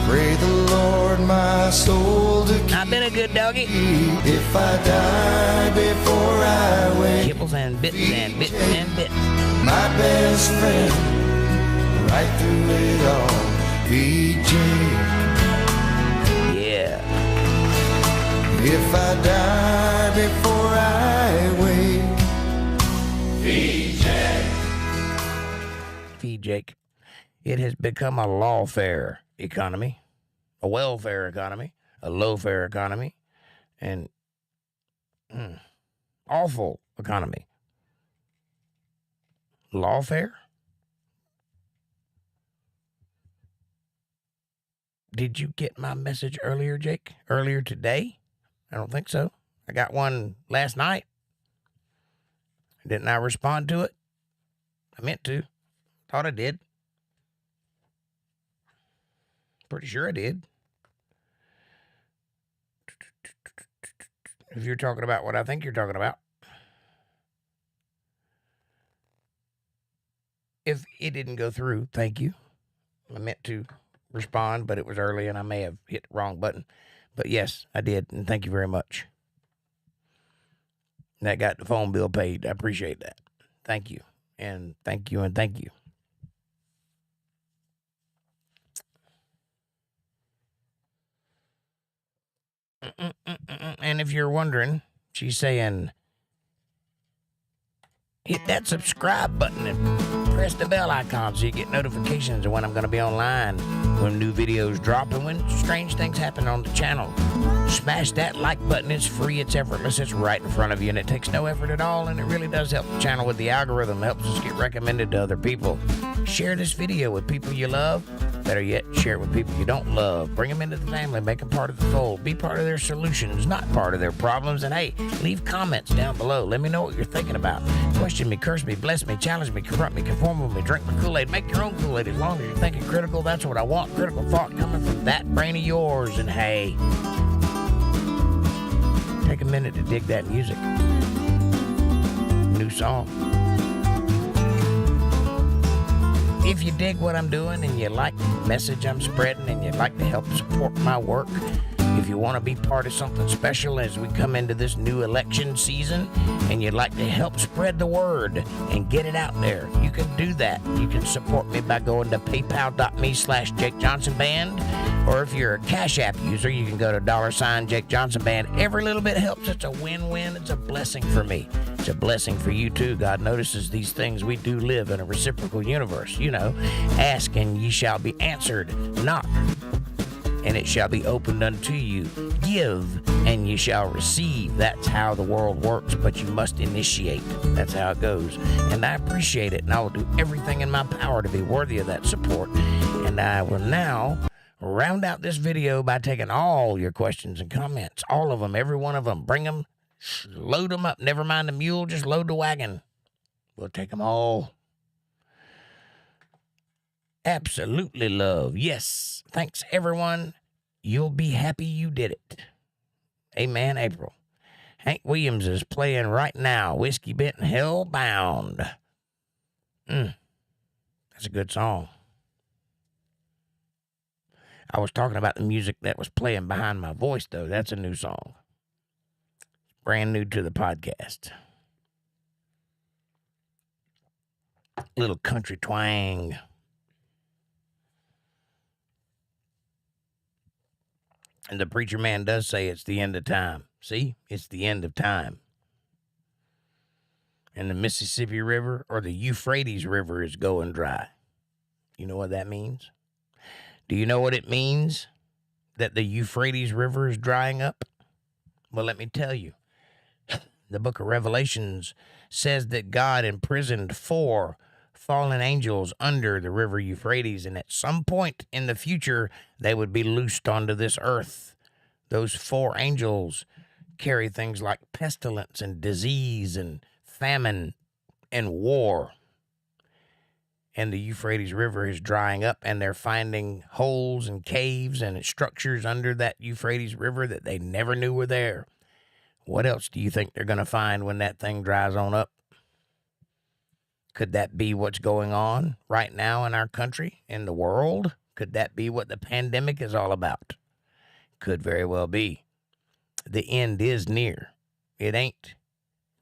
Pray the Lord my soul to keep. I've been a good doggy. If I die before I wake, Kibbles and bits and bits and bits. my best friend, right through it all, VJ. Yeah. if I die before I wake. Feed Jake. It has become a lawfare economy, a welfare economy, a low-fare economy, and awful economy. Lawfare? Did you get my message earlier, Jake? Earlier today? I don't think so. I got one last night. Didn't I respond to it? I meant to. Thought I did. Pretty sure I did. If you're talking about what I think you're talking about. If it didn't go through, thank you. I meant to respond, but it was early and I may have hit the wrong button. But yes, I did, and thank you very much. That got the phone bill paid. I appreciate that. Thank you, and thank you, and thank you. And if you're wondering, she's saying, hit that subscribe button and press the bell icon so you get notifications of when I'm going to be online, when new videos drop, and when strange things happen on the channel. Smash that like button. It's free, it's effortless, it's right in front of you, and it takes no effort at all, and it really does help the channel with the algorithm. It helps us get recommended to other people. Share this video with people you love. Better yet, share it with people you don't love. Bring them into the family, make them part of the fold. Be part of their solutions, not part of their problems. And hey, leave comments down below. Let me know what you're thinking about. Question me, curse me, bless me, challenge me, confront me, conform with me, drink my Kool-Aid, make your own Kool-Aid. As long as you're thinking critical, that's what I want. Critical thought coming from that brain of yours. And hey, take a minute to dig that music. New song. If you dig what I'm doing and you like the message I'm spreading and you'd like to help support my work, if you want to be part of something special as we come into this new election season and you'd like to help spread the word and get it out there, you can do that. You can support me by going to paypal.me/jakejohnsonband, or if you're a CashApp user, you can go to $jakejohnsonband. Every little bit helps. It's a win-win. It's a blessing for me. It's a blessing for you too. God notices these things. We do live in a reciprocal universe. You know, ask and ye shall be answered. Knock and it shall be opened unto you. Give, and you shall receive. That's how the world works, but you must initiate. That's how it goes. And I appreciate it, and I will do everything in my power to be worthy of that support. And I will now round out this video by taking all your questions and comments, all of them, every one of them. Bring them, load them up. Never mind the mule, just load the wagon. We'll take them all. Absolutely love. Yes. Thanks, everyone. You'll be happy you did it. Amen, April. Hank Williams is playing right now. Whiskey Bent and Hellbound. That's a good song. I was talking about the music that was playing behind my voice, though. That's a new song. Brand new to the podcast. Little country twang. And the preacher man does say it's the end of time. See? It's the end of time. And the Mississippi River or the Euphrates River is going dry. You know what that means? Do you know what it means that the Euphrates River is drying up? Well, let me tell you. The book of Revelations says that God imprisoned 4 fallen angels under the river Euphrates, and at some point in the future, they would be loosed onto this earth. Those 4 angels carry things like pestilence and disease and famine and war. And the Euphrates River is drying up, and they're finding holes and caves and structures under that Euphrates River that they never knew were there. What else do you think they're going to find when that thing dries on up? Could that be what's going on right now in our country, in the world? Could that be what the pandemic is all about? Could very well be. The end is near. It ain't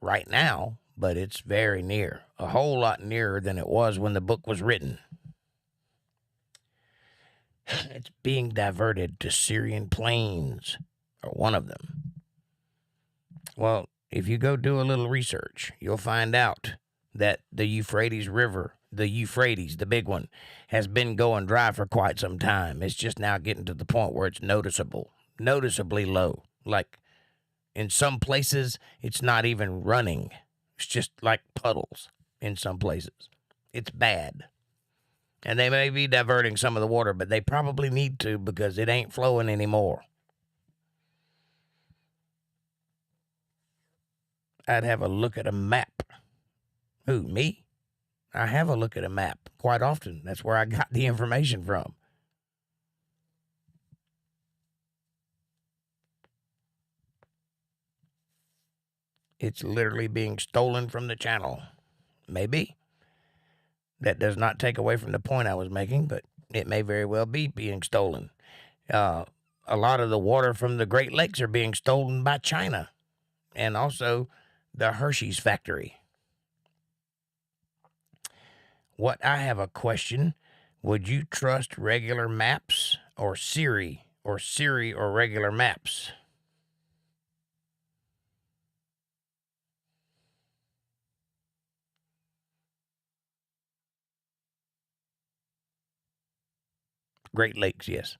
right now, but it's very near. A whole lot nearer than it was when the book was written. It's being diverted to Syrian plains, or one of them. Well, if you go do a little research, you'll find out that the Euphrates River, the Euphrates, the big one, has been going dry for quite some time. It's just now getting to the point where it's noticeably low. Like in some places, it's not even running. It's just like puddles in some places. It's bad. And they may be diverting some of the water, but they probably need to because it ain't flowing anymore. I'd have a look at a map. Who, me? I have a look at a map quite often. That's where I got the information from. It's literally being stolen from the channel. Maybe. That does not take away from the point I was making, but it may very well be being stolen. A lot of the water from the Great Lakes are being stolen by China and also the Hershey's factory. I have a question. Would you trust regular maps or Siri or regular maps? Great Lakes, yes.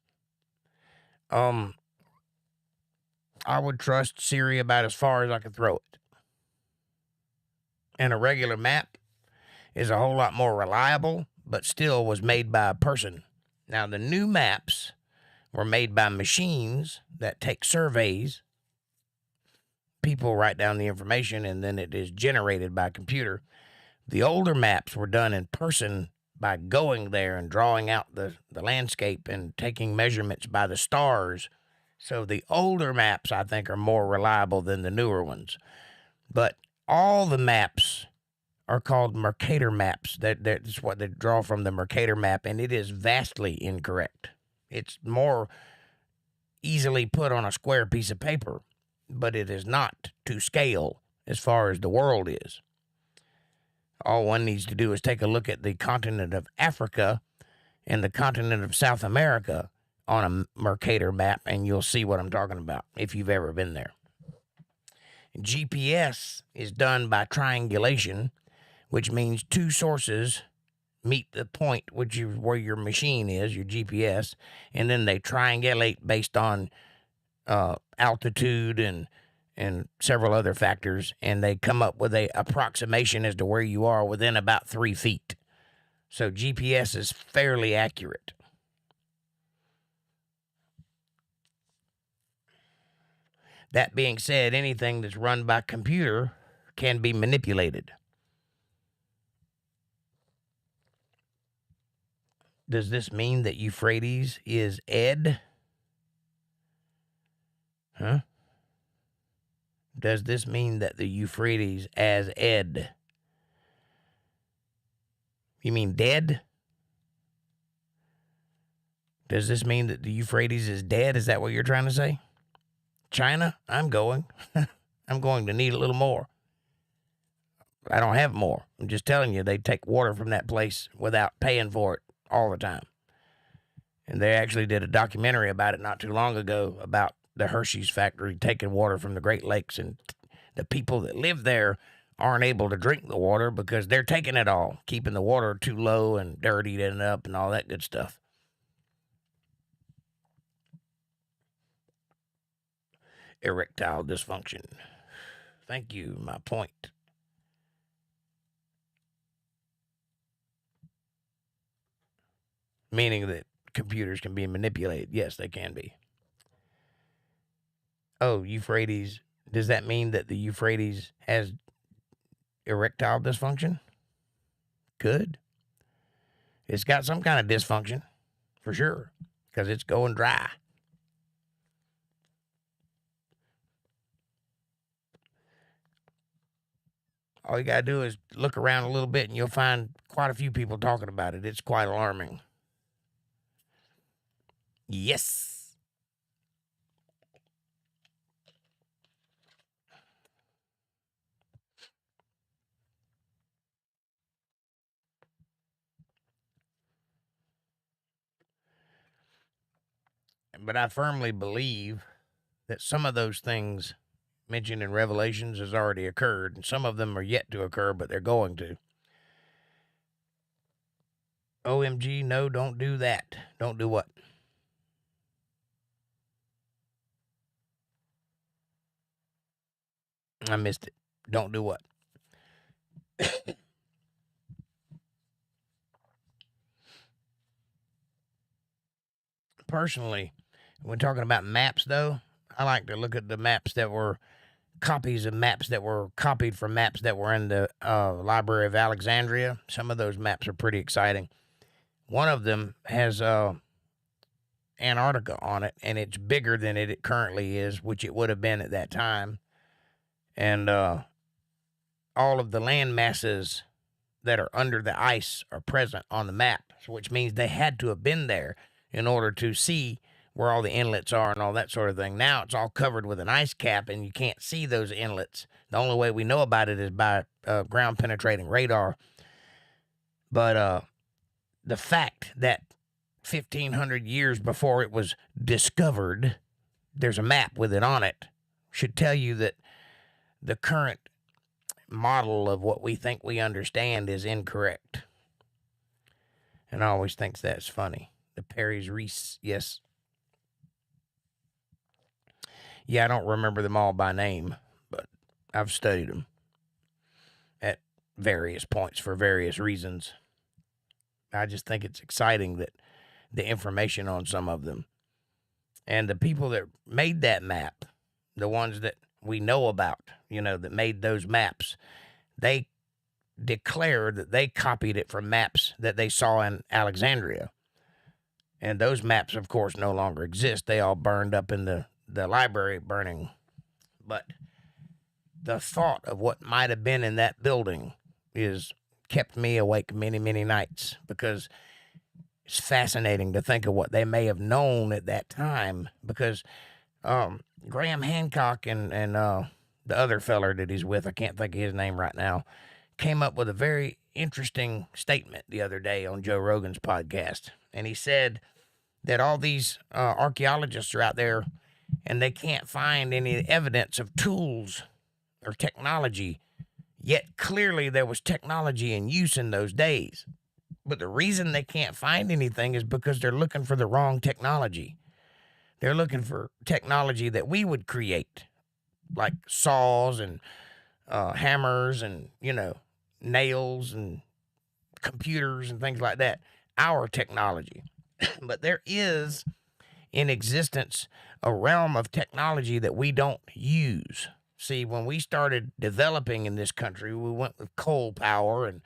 I would trust Siri about as far as I could throw it. And a regular map is a whole lot more reliable, but still was made by a person. Now, the new maps were made by machines that take surveys. People write down the information, and then it is generated by computer. The older maps were done in person by going there and drawing out the landscape and taking measurements by the stars. So the older maps, I think, are more reliable than the newer ones. But all the maps are called Mercator maps. That's what they draw from the Mercator map, and it is vastly incorrect. It's more easily put on a square piece of paper, but it is not to scale as far as the world is. All one needs to do is take a look at the continent of Africa and the continent of South America on a Mercator map, and you'll see what I'm talking about if you've ever been there. GPS is done by triangulation, which means two sources meet the point where your machine is, your GPS, and then they triangulate based on altitude and several other factors, and they come up with a approximation as to where you are within about 3 feet. So GPS is fairly accurate. That being said, anything that's run by computer can be manipulated. Does this mean that Euphrates is Ed? Huh? Does this mean that the Euphrates as Ed? You mean dead? Does this mean that the Euphrates is dead? Is that what you're trying to say? China, I'm going. I'm going to need a little more. I don't have more. I'm just telling you, they take water from that place without paying for it all the time. And they actually did a documentary about it not too long ago about the Hershey's factory taking water from the Great Lakes, and the people that live there aren't able to drink the water because they're taking it all, keeping the water too low and dirtied it up and all that good stuff. Erectile dysfunction. Thank you, my point. Meaning that computers can be manipulated. Yes, they can be. Oh, Euphrates. Does that mean that the Euphrates has erectile dysfunction? Good. It's got some kind of dysfunction, for sure, because it's going dry. All you got to do is look around a little bit and you'll find quite a few people talking about it. It's quite alarming. Yes. But I firmly believe that some of those things mentioned in Revelations has already occurred, and some of them are yet to occur, but they're going to. OMG, no, don't do that. Don't do what? I missed it. Don't do what? Personally, when talking about maps, though, I like to look at the maps that were copies of maps that were copied from maps that were in the Library of Alexandria. Some of those maps are pretty exciting. One of them has Antarctica on it, and it's bigger than it currently is, which it would have been at that time. And all of the land masses that are under the ice are present on the map, which means they had to have been there in order to see where all the inlets are and all that sort of thing. Now it's all covered with an ice cap, and you can't see those inlets. The only way we know about it is by ground-penetrating radar. But the fact that 1,500 years before it was discovered, there's a map with it on it, should tell you that the current model of what we think we understand is incorrect. And I always think that's funny. The Perry's Reese, yes. Yeah, I don't remember them all by name, but I've studied them at various points for various reasons. I just think it's exciting that the information on some of them and the people that made that map, the ones that we know about, that made those maps, they declared that they copied it from maps that they saw in Alexandria. And those maps, of course, no longer exist. They all burned up in the library burning. But the thought of what might have been in that building is kept me awake many, many nights, because it's fascinating to think of what they may have known at that time. Because Graham Hancock and the other feller that he's with, I can't think of his name right now, came up with a very interesting statement the other day on Joe Rogan's podcast. And he said that all these archaeologists are out there and they can't find any evidence of tools or technology, yet clearly there was technology in use in those days. But the reason they can't find anything is because they're looking for the wrong technology. They're looking for technology that we would create, like saws and hammers and, nails and computers and things like that. Our technology. But there is in existence a realm of technology that we don't use. See, when we started developing in this country, we went with coal power and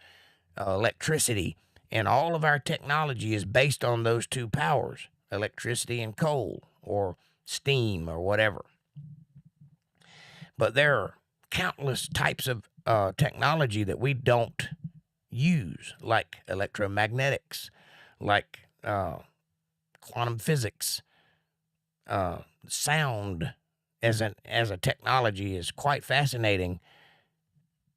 electricity, and all of our technology is based on those two powers, electricity and coal, or steam, or whatever. But there are countless types of technology that we don't use, like electromagnetics, like quantum physics. Sound as a technology is quite fascinating.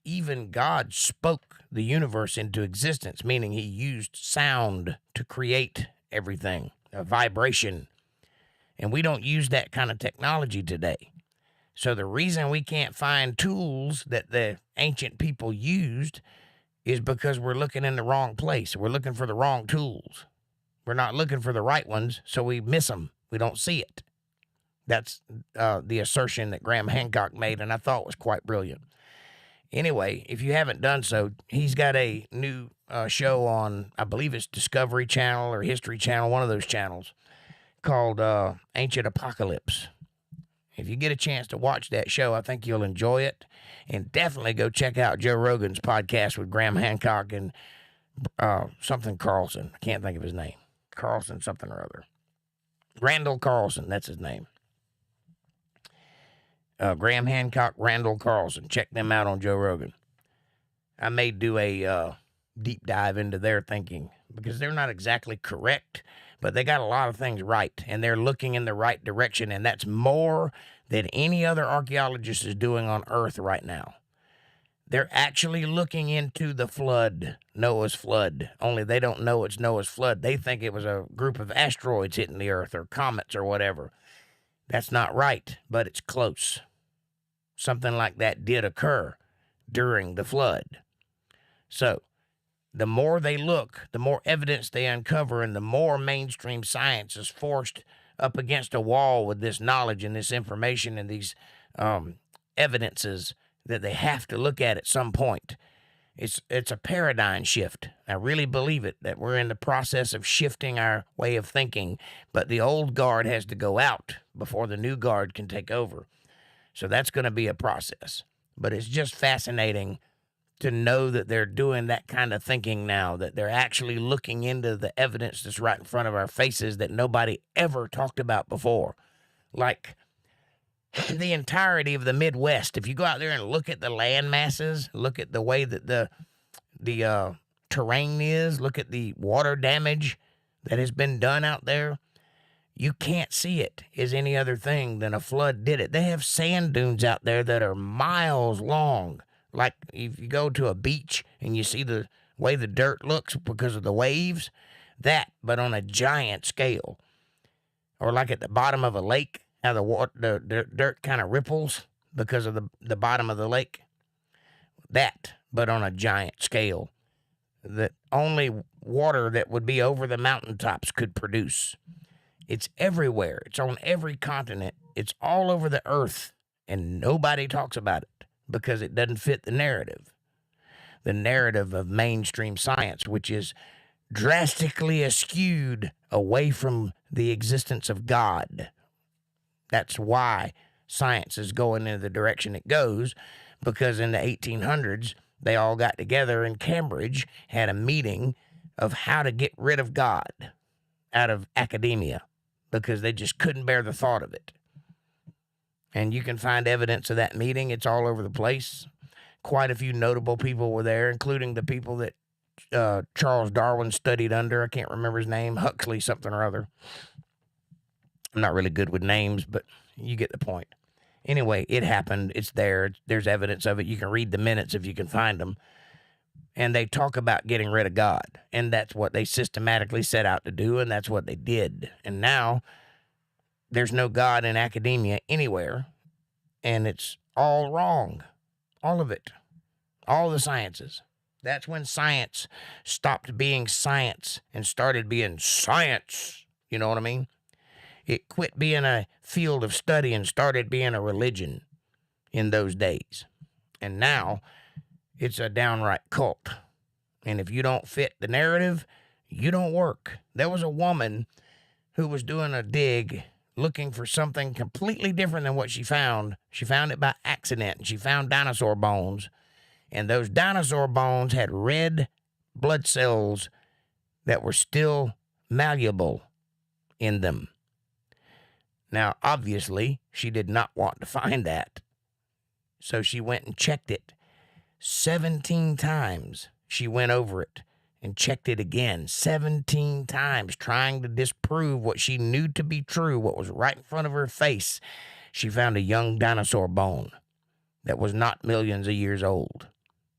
Even God spoke the universe into existence, meaning he used sound to create everything, a vibration. And we don't use that kind of technology today. So the reason we can't find tools that the ancient people used is because we're looking in the wrong place. We're looking for the wrong tools. We're not looking for the right ones, so we miss them. We don't see it. That's the assertion that Graham Hancock made, and I thought was quite brilliant. Anyway, if you haven't done so, he's got a new show on, I believe it's Discovery Channel or History Channel, one of those channels, called Ancient Apocalypse. If you get a chance to watch that show, I think you'll enjoy it. And definitely go check out Joe Rogan's podcast with Graham Hancock and something Carlson. I can't think of his name. Carlson something or other. Randall Carlson, that's his name. Graham Hancock, Randall Carlson. Check them out on Joe Rogan. I may do a deep dive into their thinking because they're not exactly correct, but they got a lot of things right, and they're looking in the right direction, and that's more than any other archaeologist is doing on Earth right now. They're actually looking into the flood, Noah's flood, only they don't know it's Noah's flood. They think it was a group of asteroids hitting the Earth or comets or whatever. That's not right, but it's close. something like that did occur during the flood. So the more they look, the more evidence they uncover, and the more mainstream science is forced up against a wall with this knowledge and this information and these evidences that they have to look at some point. It's a paradigm shift. I really believe it, that we're in the process of shifting our way of thinking, but the old guard has to go out before the new guard can take over. So that's going to be a process. But it's just fascinating to know that they're doing that kind of thinking now, that they're actually looking into the evidence that's right in front of our faces that nobody ever talked about before. Like the entirety of the Midwest. If you go out there and look at the land masses, look at the way that the terrain is, look at the water damage that has been done out there, you can't see it as any other thing than a flood did it. They have sand dunes out there that are miles long. Like if you go to a beach and you see the way the dirt looks because of the waves, that, but on a giant scale. Or like at the bottom of a lake, how the dirt kind of ripples because of the bottom of the lake. That, but on a giant scale. That only water that would be over the mountaintops could produce. It's everywhere. It's on every continent. It's all over the earth. And nobody talks about it because it doesn't fit the narrative. The narrative of mainstream science, which is drastically askewed away from the existence of God. That's why science is going in the direction it goes, because in the 1800s, they all got together in Cambridge, had a meeting of how to get rid of God out of academia, because they just couldn't bear the thought of it. And you can find evidence of that meeting. It's all over the place. Quite a few notable people were there, including the people that Charles Darwin studied under. I can't remember his name, Huxley something or other. I'm not really good with names, but you get the point. Anyway, it happened. It's there. There's evidence of it. You can read the minutes if you can find them. And they talk about getting rid of God. And that's what they systematically set out to do, and that's what they did. And now there's no God in academia anywhere, and it's all wrong. All of it. All the sciences. That's when science stopped being science and started being science. You know what I mean? It quit being a field of study and started being a religion in those days. And now it's a downright cult. And if you don't fit the narrative, you don't work. There was a woman who was doing a dig looking for something completely different than what she found. She found it by accident, and she found dinosaur bones. And those dinosaur bones had red blood cells that were still malleable in them. Now, obviously, she did not want to find that. So she went and checked it 17 times. She went over it and checked it again 17 times, trying to disprove what she knew to be true, what was right in front of her face. She found a young dinosaur bone that was not millions of years old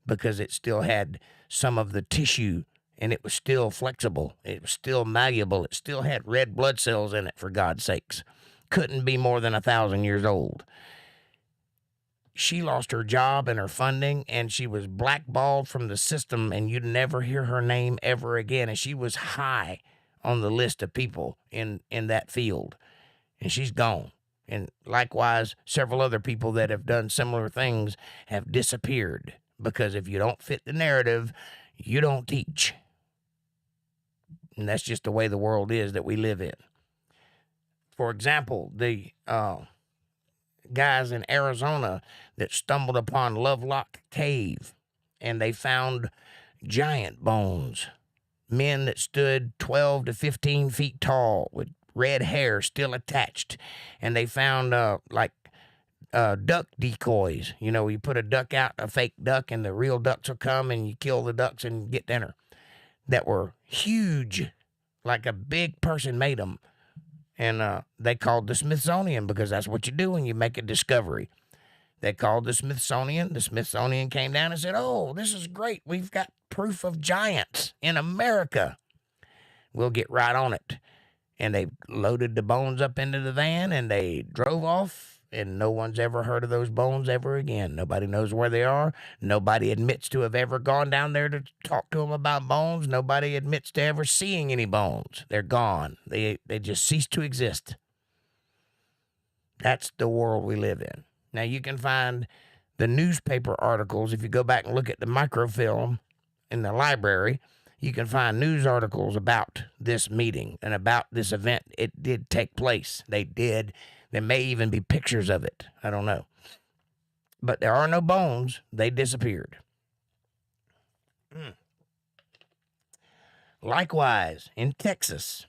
because it still had some of the tissue, and it was still flexible. It was still malleable. It still had red blood cells in it, for God's sakes. Couldn't be more than 1,000 years old. She lost her job and her funding, and she was blackballed from the system, and you'd never hear her name ever again. And she was high on the list of people in that field, and she's gone. And likewise, several other people that have done similar things have disappeared, because if you don't fit the narrative, you don't teach. And that's just the way the world is that we live in. For example, the guys in Arizona that stumbled upon Lovelock Cave, and they found giant bones, men that stood 12 to 15 feet tall with red hair still attached, and they found duck decoys. You know, you put a duck out, a fake duck, and the real ducks will come, and you kill the ducks and get dinner. That were huge, like a big person made them. And they called the Smithsonian, because that's what you do when you make a discovery. They called the Smithsonian. The Smithsonian came down and said, "Oh, this is great. We've got proof of giants in America. We'll get right on it." And they loaded the bones up into the van, and they drove off, and no one's ever heard of those bones ever again. Nobody knows where they are. Nobody admits to have ever gone down there to talk to them about bones. Nobody admits to ever seeing any bones. They're gone. They just cease to exist. That's the world we live in. Now, you can find the newspaper articles. If you go back and look at the microfilm in the library, you can find news articles about this meeting and about this event. It did take place. They did. There may even be pictures of it. I don't know. But there are no bones. They disappeared. Likewise, in Texas,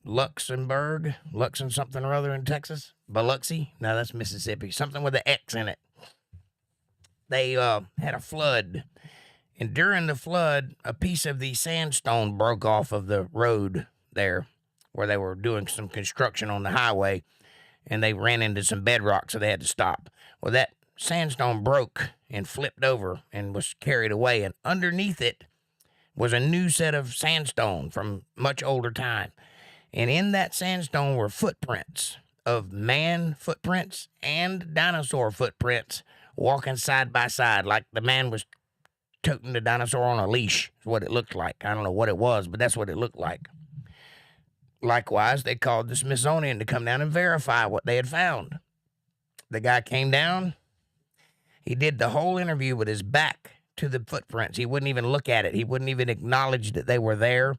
Luxembourg, Luxon something or other in Texas, Biloxi. No, that's Mississippi. Something with an X in it. They had a flood, and during the flood, a piece of the sandstone broke off of the road there, where they were doing some construction on the highway, and they ran into some bedrock, so they had to stop. Well, that sandstone broke and flipped over and was carried away, and underneath it was a new set of sandstone from much older time. And in that sandstone were footprints of man footprints and dinosaur footprints walking side by side, like the man was toting the dinosaur on a leash, is what it looked like. I don't know what it was, but that's what it looked like. Likewise, they called the Smithsonian to come down and verify what they had found. The guy came down. He did the whole interview with his back to the footprints. He wouldn't even look at it. He wouldn't even acknowledge that they were there.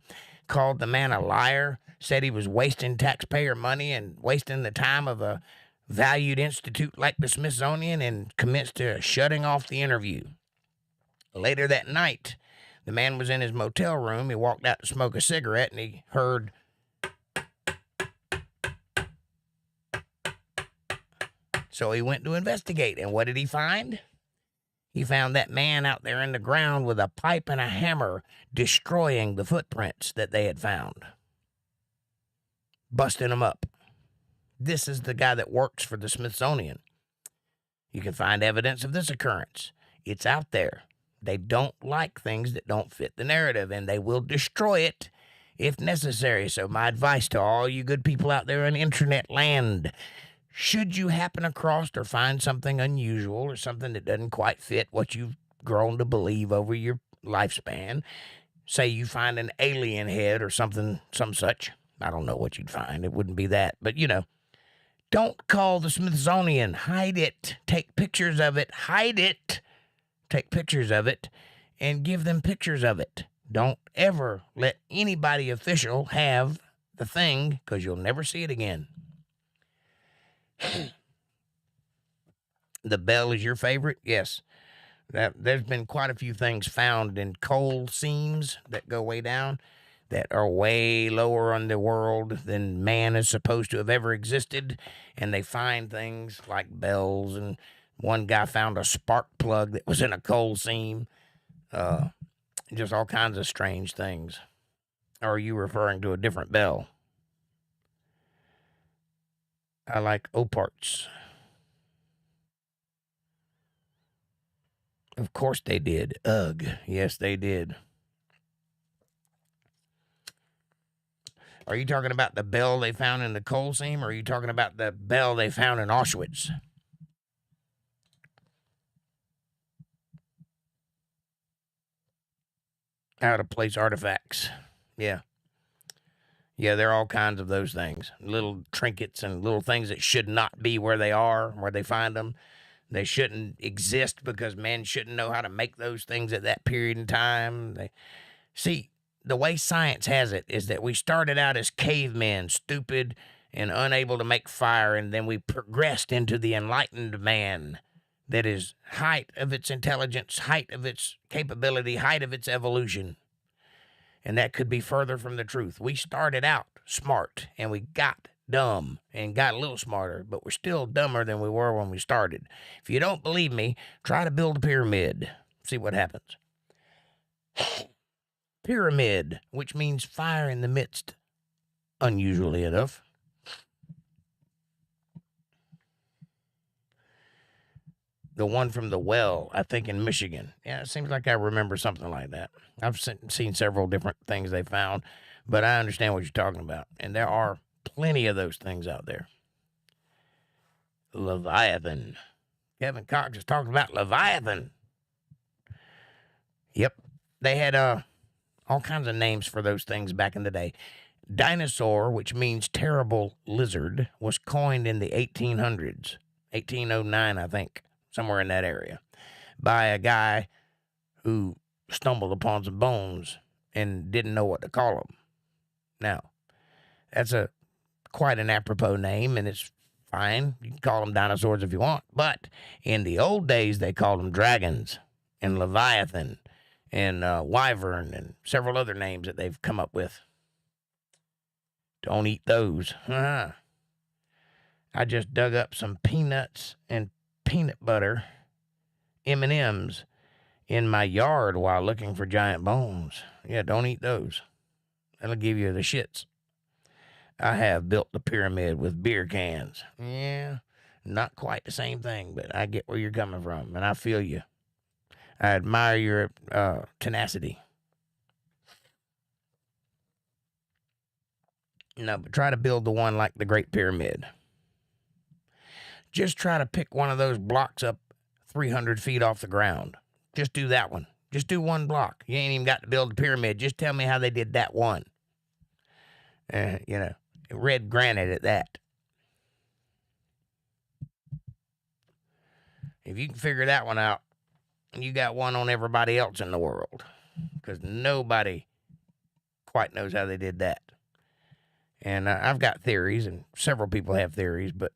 Called the man a liar. Said he was wasting taxpayer money and wasting the time of a valued institute like the Smithsonian, and commenced to shutting off the interview. Later that night, the man was in his motel room. He walked out to smoke a cigarette, and he heard So he went to investigate, and what did he find? He found that man out there in the ground with a pipe and a hammer destroying the footprints that they had found, busting them up. This is the guy that works for the Smithsonian. You can find evidence of this occurrence. It's out there. They don't like things that don't fit the narrative, and they will destroy it if necessary. So my advice to all you good people out there in internet land, should you happen across or find something unusual or something that doesn't quite fit what you've grown to believe over your lifespan, say you find an alien head or something, some such, I don't know what you'd find. It wouldn't be that, but don't call the Smithsonian. Hide it. Take pictures of it. Hide it. Take pictures of it and give them pictures of it. Don't ever let anybody official have the thing, because you'll never see it again. The bell is your favorite? Yes. There's been quite a few things found in coal seams that go way down, that are way lower on the world than man is supposed to have ever existed. And they find things like bells, and one guy found a spark plug that was in a coal seam. Just all kinds of strange things. Or are you referring to a different bell? I like Oparts. Of course they did. Ugh. Yes, they did. Are you talking about the bell they found in the coal seam, or are you talking about the bell they found in Auschwitz? Out of place artifacts. Yeah. Yeah, there are all kinds of those things. Little trinkets and little things that should not be where they are, where they find them. They shouldn't exist because men shouldn't know how to make those things at that period in time. See, the way science has it is that we started out as cavemen, stupid and unable to make fire, and then we progressed into the enlightened man that is height of its intelligence, height of its capability, height of its evolution. And that could be further from the truth. We started out smart, and we got dumb and got a little smarter, but we're still dumber than we were when we started. If you don't believe me, try to build a pyramid. See what happens. Pyramid, which means fire in the midst, unusually enough. The one from the well, I think in Michigan. Yeah, it seems like I remember something like that. I've seen several different things they found, but I understand what you're talking about. And there are plenty of those things out there. Leviathan. Kevin Cox is talking about Leviathan. Yep. They had all kinds of names for those things back in the day. Dinosaur, which means terrible lizard, was coined in the 1800s, 1809, I think, somewhere in that area, by a guy who stumbled upon some bones and didn't know what to call them. Now, that's quite an apropos name, and it's fine. You can call them dinosaurs if you want. But in the old days, they called them dragons and Leviathan and Wyvern and several other names that they've come up with. Don't eat those. I just dug up some peanuts and peanut butter M&Ms in my yard while looking for giant bones. Yeah, don't eat those. That'll give you the shits. I have built the pyramid with beer cans. Yeah, not quite the same thing, but I get where you're coming from, and I feel you. I admire your tenacity. No, but try to build the one like the Great Pyramid. Just try to pick one of those blocks up 300 feet off the ground. Just do that one. Just do one block. You ain't even got to build the pyramid. Just tell me how they did that one. Red granite at that. If you can figure that one out, you got one on everybody else in the world, because nobody quite knows how they did that. And I've got theories, and several people have theories, but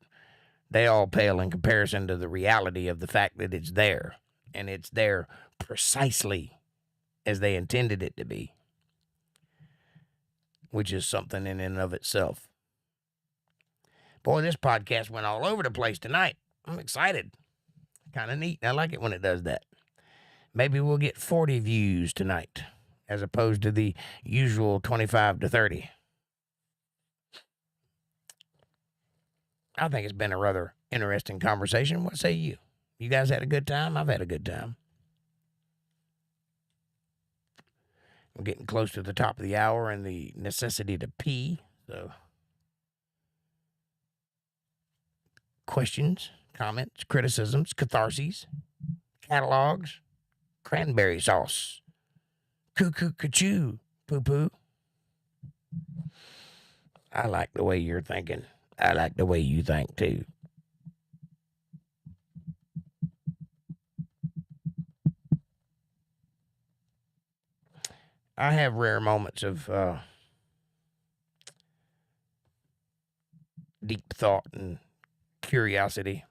they all pale in comparison to the reality of the fact that it's there, and it's there precisely as they intended it to be, which is something in and of itself. Boy, this podcast went all over the place tonight. I'm excited. Kind of neat. I like it when it does that. Maybe we'll get 40 views tonight as opposed to the usual 25 to 30. I think it's been a rather interesting conversation. What say you? You guys had a good time? I've had a good time. We're getting close to the top of the hour and the necessity to pee. So, questions, comments, criticisms, catharses, catalogs, cranberry sauce, cuckoo-ca-choo, poo-poo. I like the way you're thinking. I like the way you think, too. I have rare moments of deep thought and curiosity.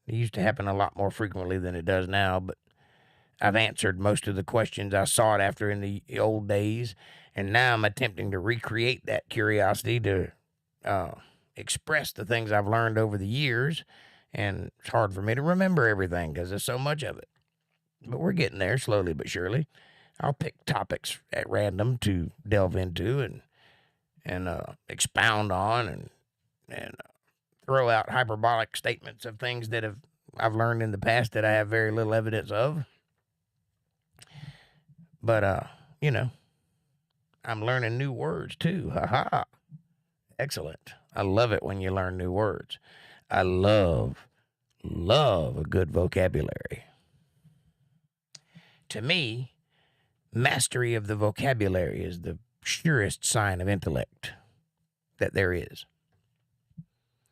It used to happen a lot more frequently than it does now, but I've answered most of the questions I sought after in the old days, and now I'm attempting to recreate that curiosity to express the things I've learned over the years, and it's hard for me to remember everything because there's so much of it. But we're getting there slowly but surely. I'll pick topics at random to delve into and expound on and throw out hyperbolic statements of things that I've learned in the past that I have very little evidence of. But I'm learning new words too. Ha ha. Excellent. I love it when you learn new words. I love a good vocabulary. To me, mastery of the vocabulary is the surest sign of intellect that there is.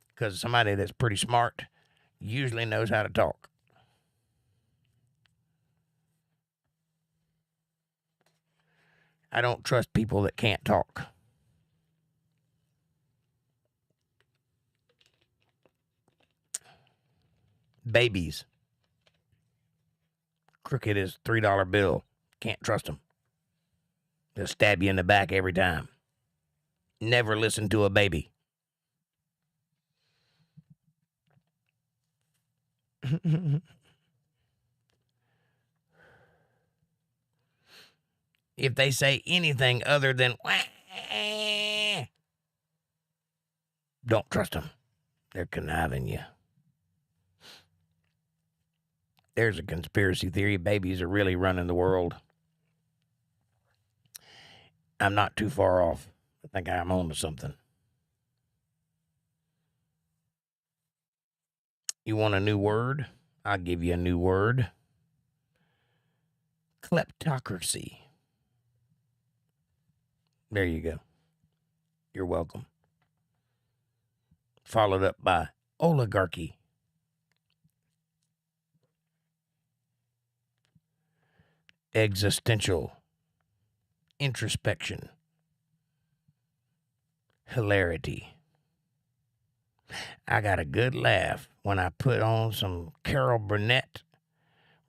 Because somebody that's pretty smart usually knows how to talk. I don't trust people that can't talk. Babies. Crooked as $3 bill. Can't trust them. They'll stab you in the back every time. Never listen to a baby. If they say anything other than don't trust them. They're conniving you. There's a conspiracy theory. Babies are really running the world. I'm not too far off. I think I'm on to something. You want a new word? I'll give you a new word. Kleptocracy. There you go. You're welcome. Followed up by oligarchy. Existential. Introspection. Hilarity. I got a good laugh when I put on some Carol Burnett.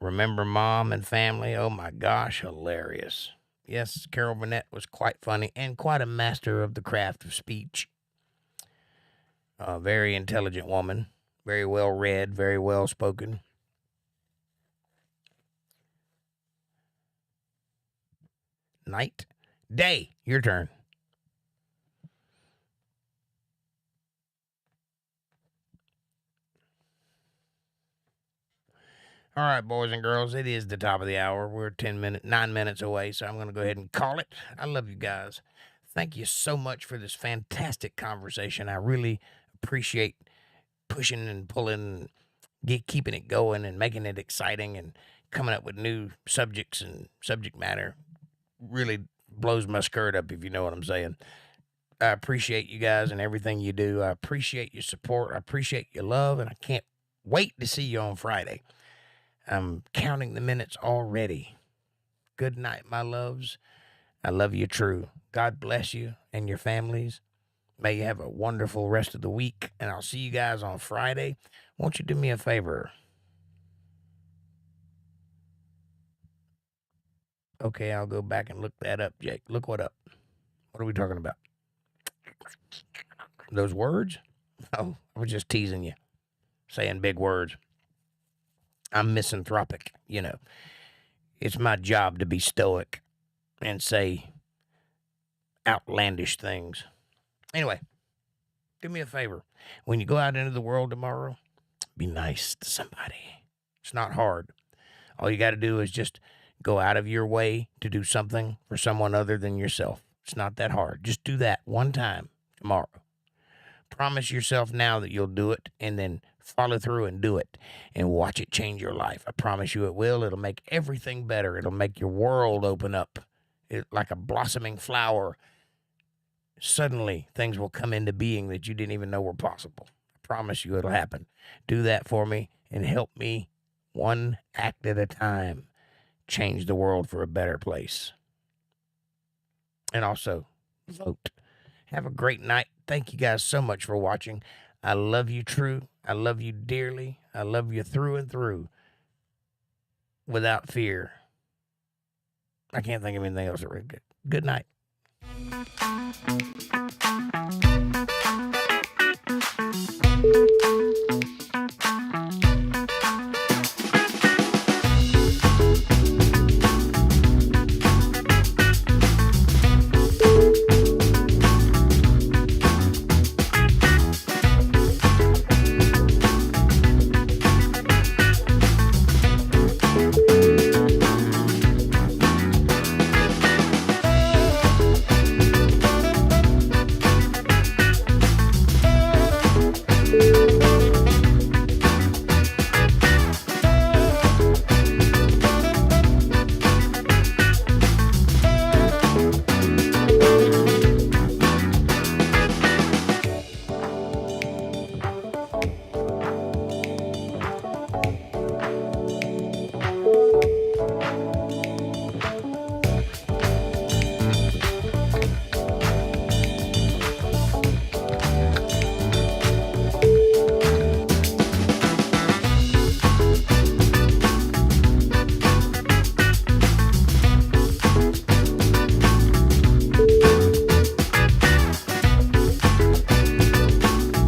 Remember Mom and Family? Oh my gosh, hilarious. Yes, Carol Burnett was quite funny and quite a master of the craft of speech. A very intelligent woman, very well read, very well spoken. Night, day, your turn. All right, boys and girls, it is the top of the hour. We're 9 minutes away, so I'm going to go ahead and call it. I love you guys. Thank you so much for this fantastic conversation. I really appreciate pushing and pulling, keeping it going and making it exciting and coming up with new subjects and subject matter. Really blows my skirt up, if you know what I'm saying. I appreciate you guys and everything you do. I appreciate your support. I appreciate your love, and I can't wait to see you on Friday. I'm counting the minutes already. Good night, my loves. I love you true. God bless you and your families. May you have a wonderful rest of the week, and I'll see you guys on Friday. Won't you do me a favor? Okay, I'll go back and look that up, Jake. Look what up. What are we talking about? Those words? Oh, I was just teasing you, saying big words. I'm misanthropic, you know. It's my job to be stoic and say outlandish things. Anyway, do me a favor. When you go out into the world tomorrow, be nice to somebody. It's not hard. All you got to do is just go out of your way to do something for someone other than yourself. It's not that hard. Just do that one time tomorrow. Promise yourself now that you'll do it, and then follow through and do it and watch it change your life. I promise you it will. It'll make everything better. It'll make your world open up like a blossoming flower. Suddenly things will come into being that you didn't even know were possible. I promise you it'll happen. Do that for me and help me one act at a time change the world for a better place. And also vote. Have a great night. Thank you guys so much for watching. I love you true. I love you dearly. I love you through and through without fear. I can't think of anything else. Good night.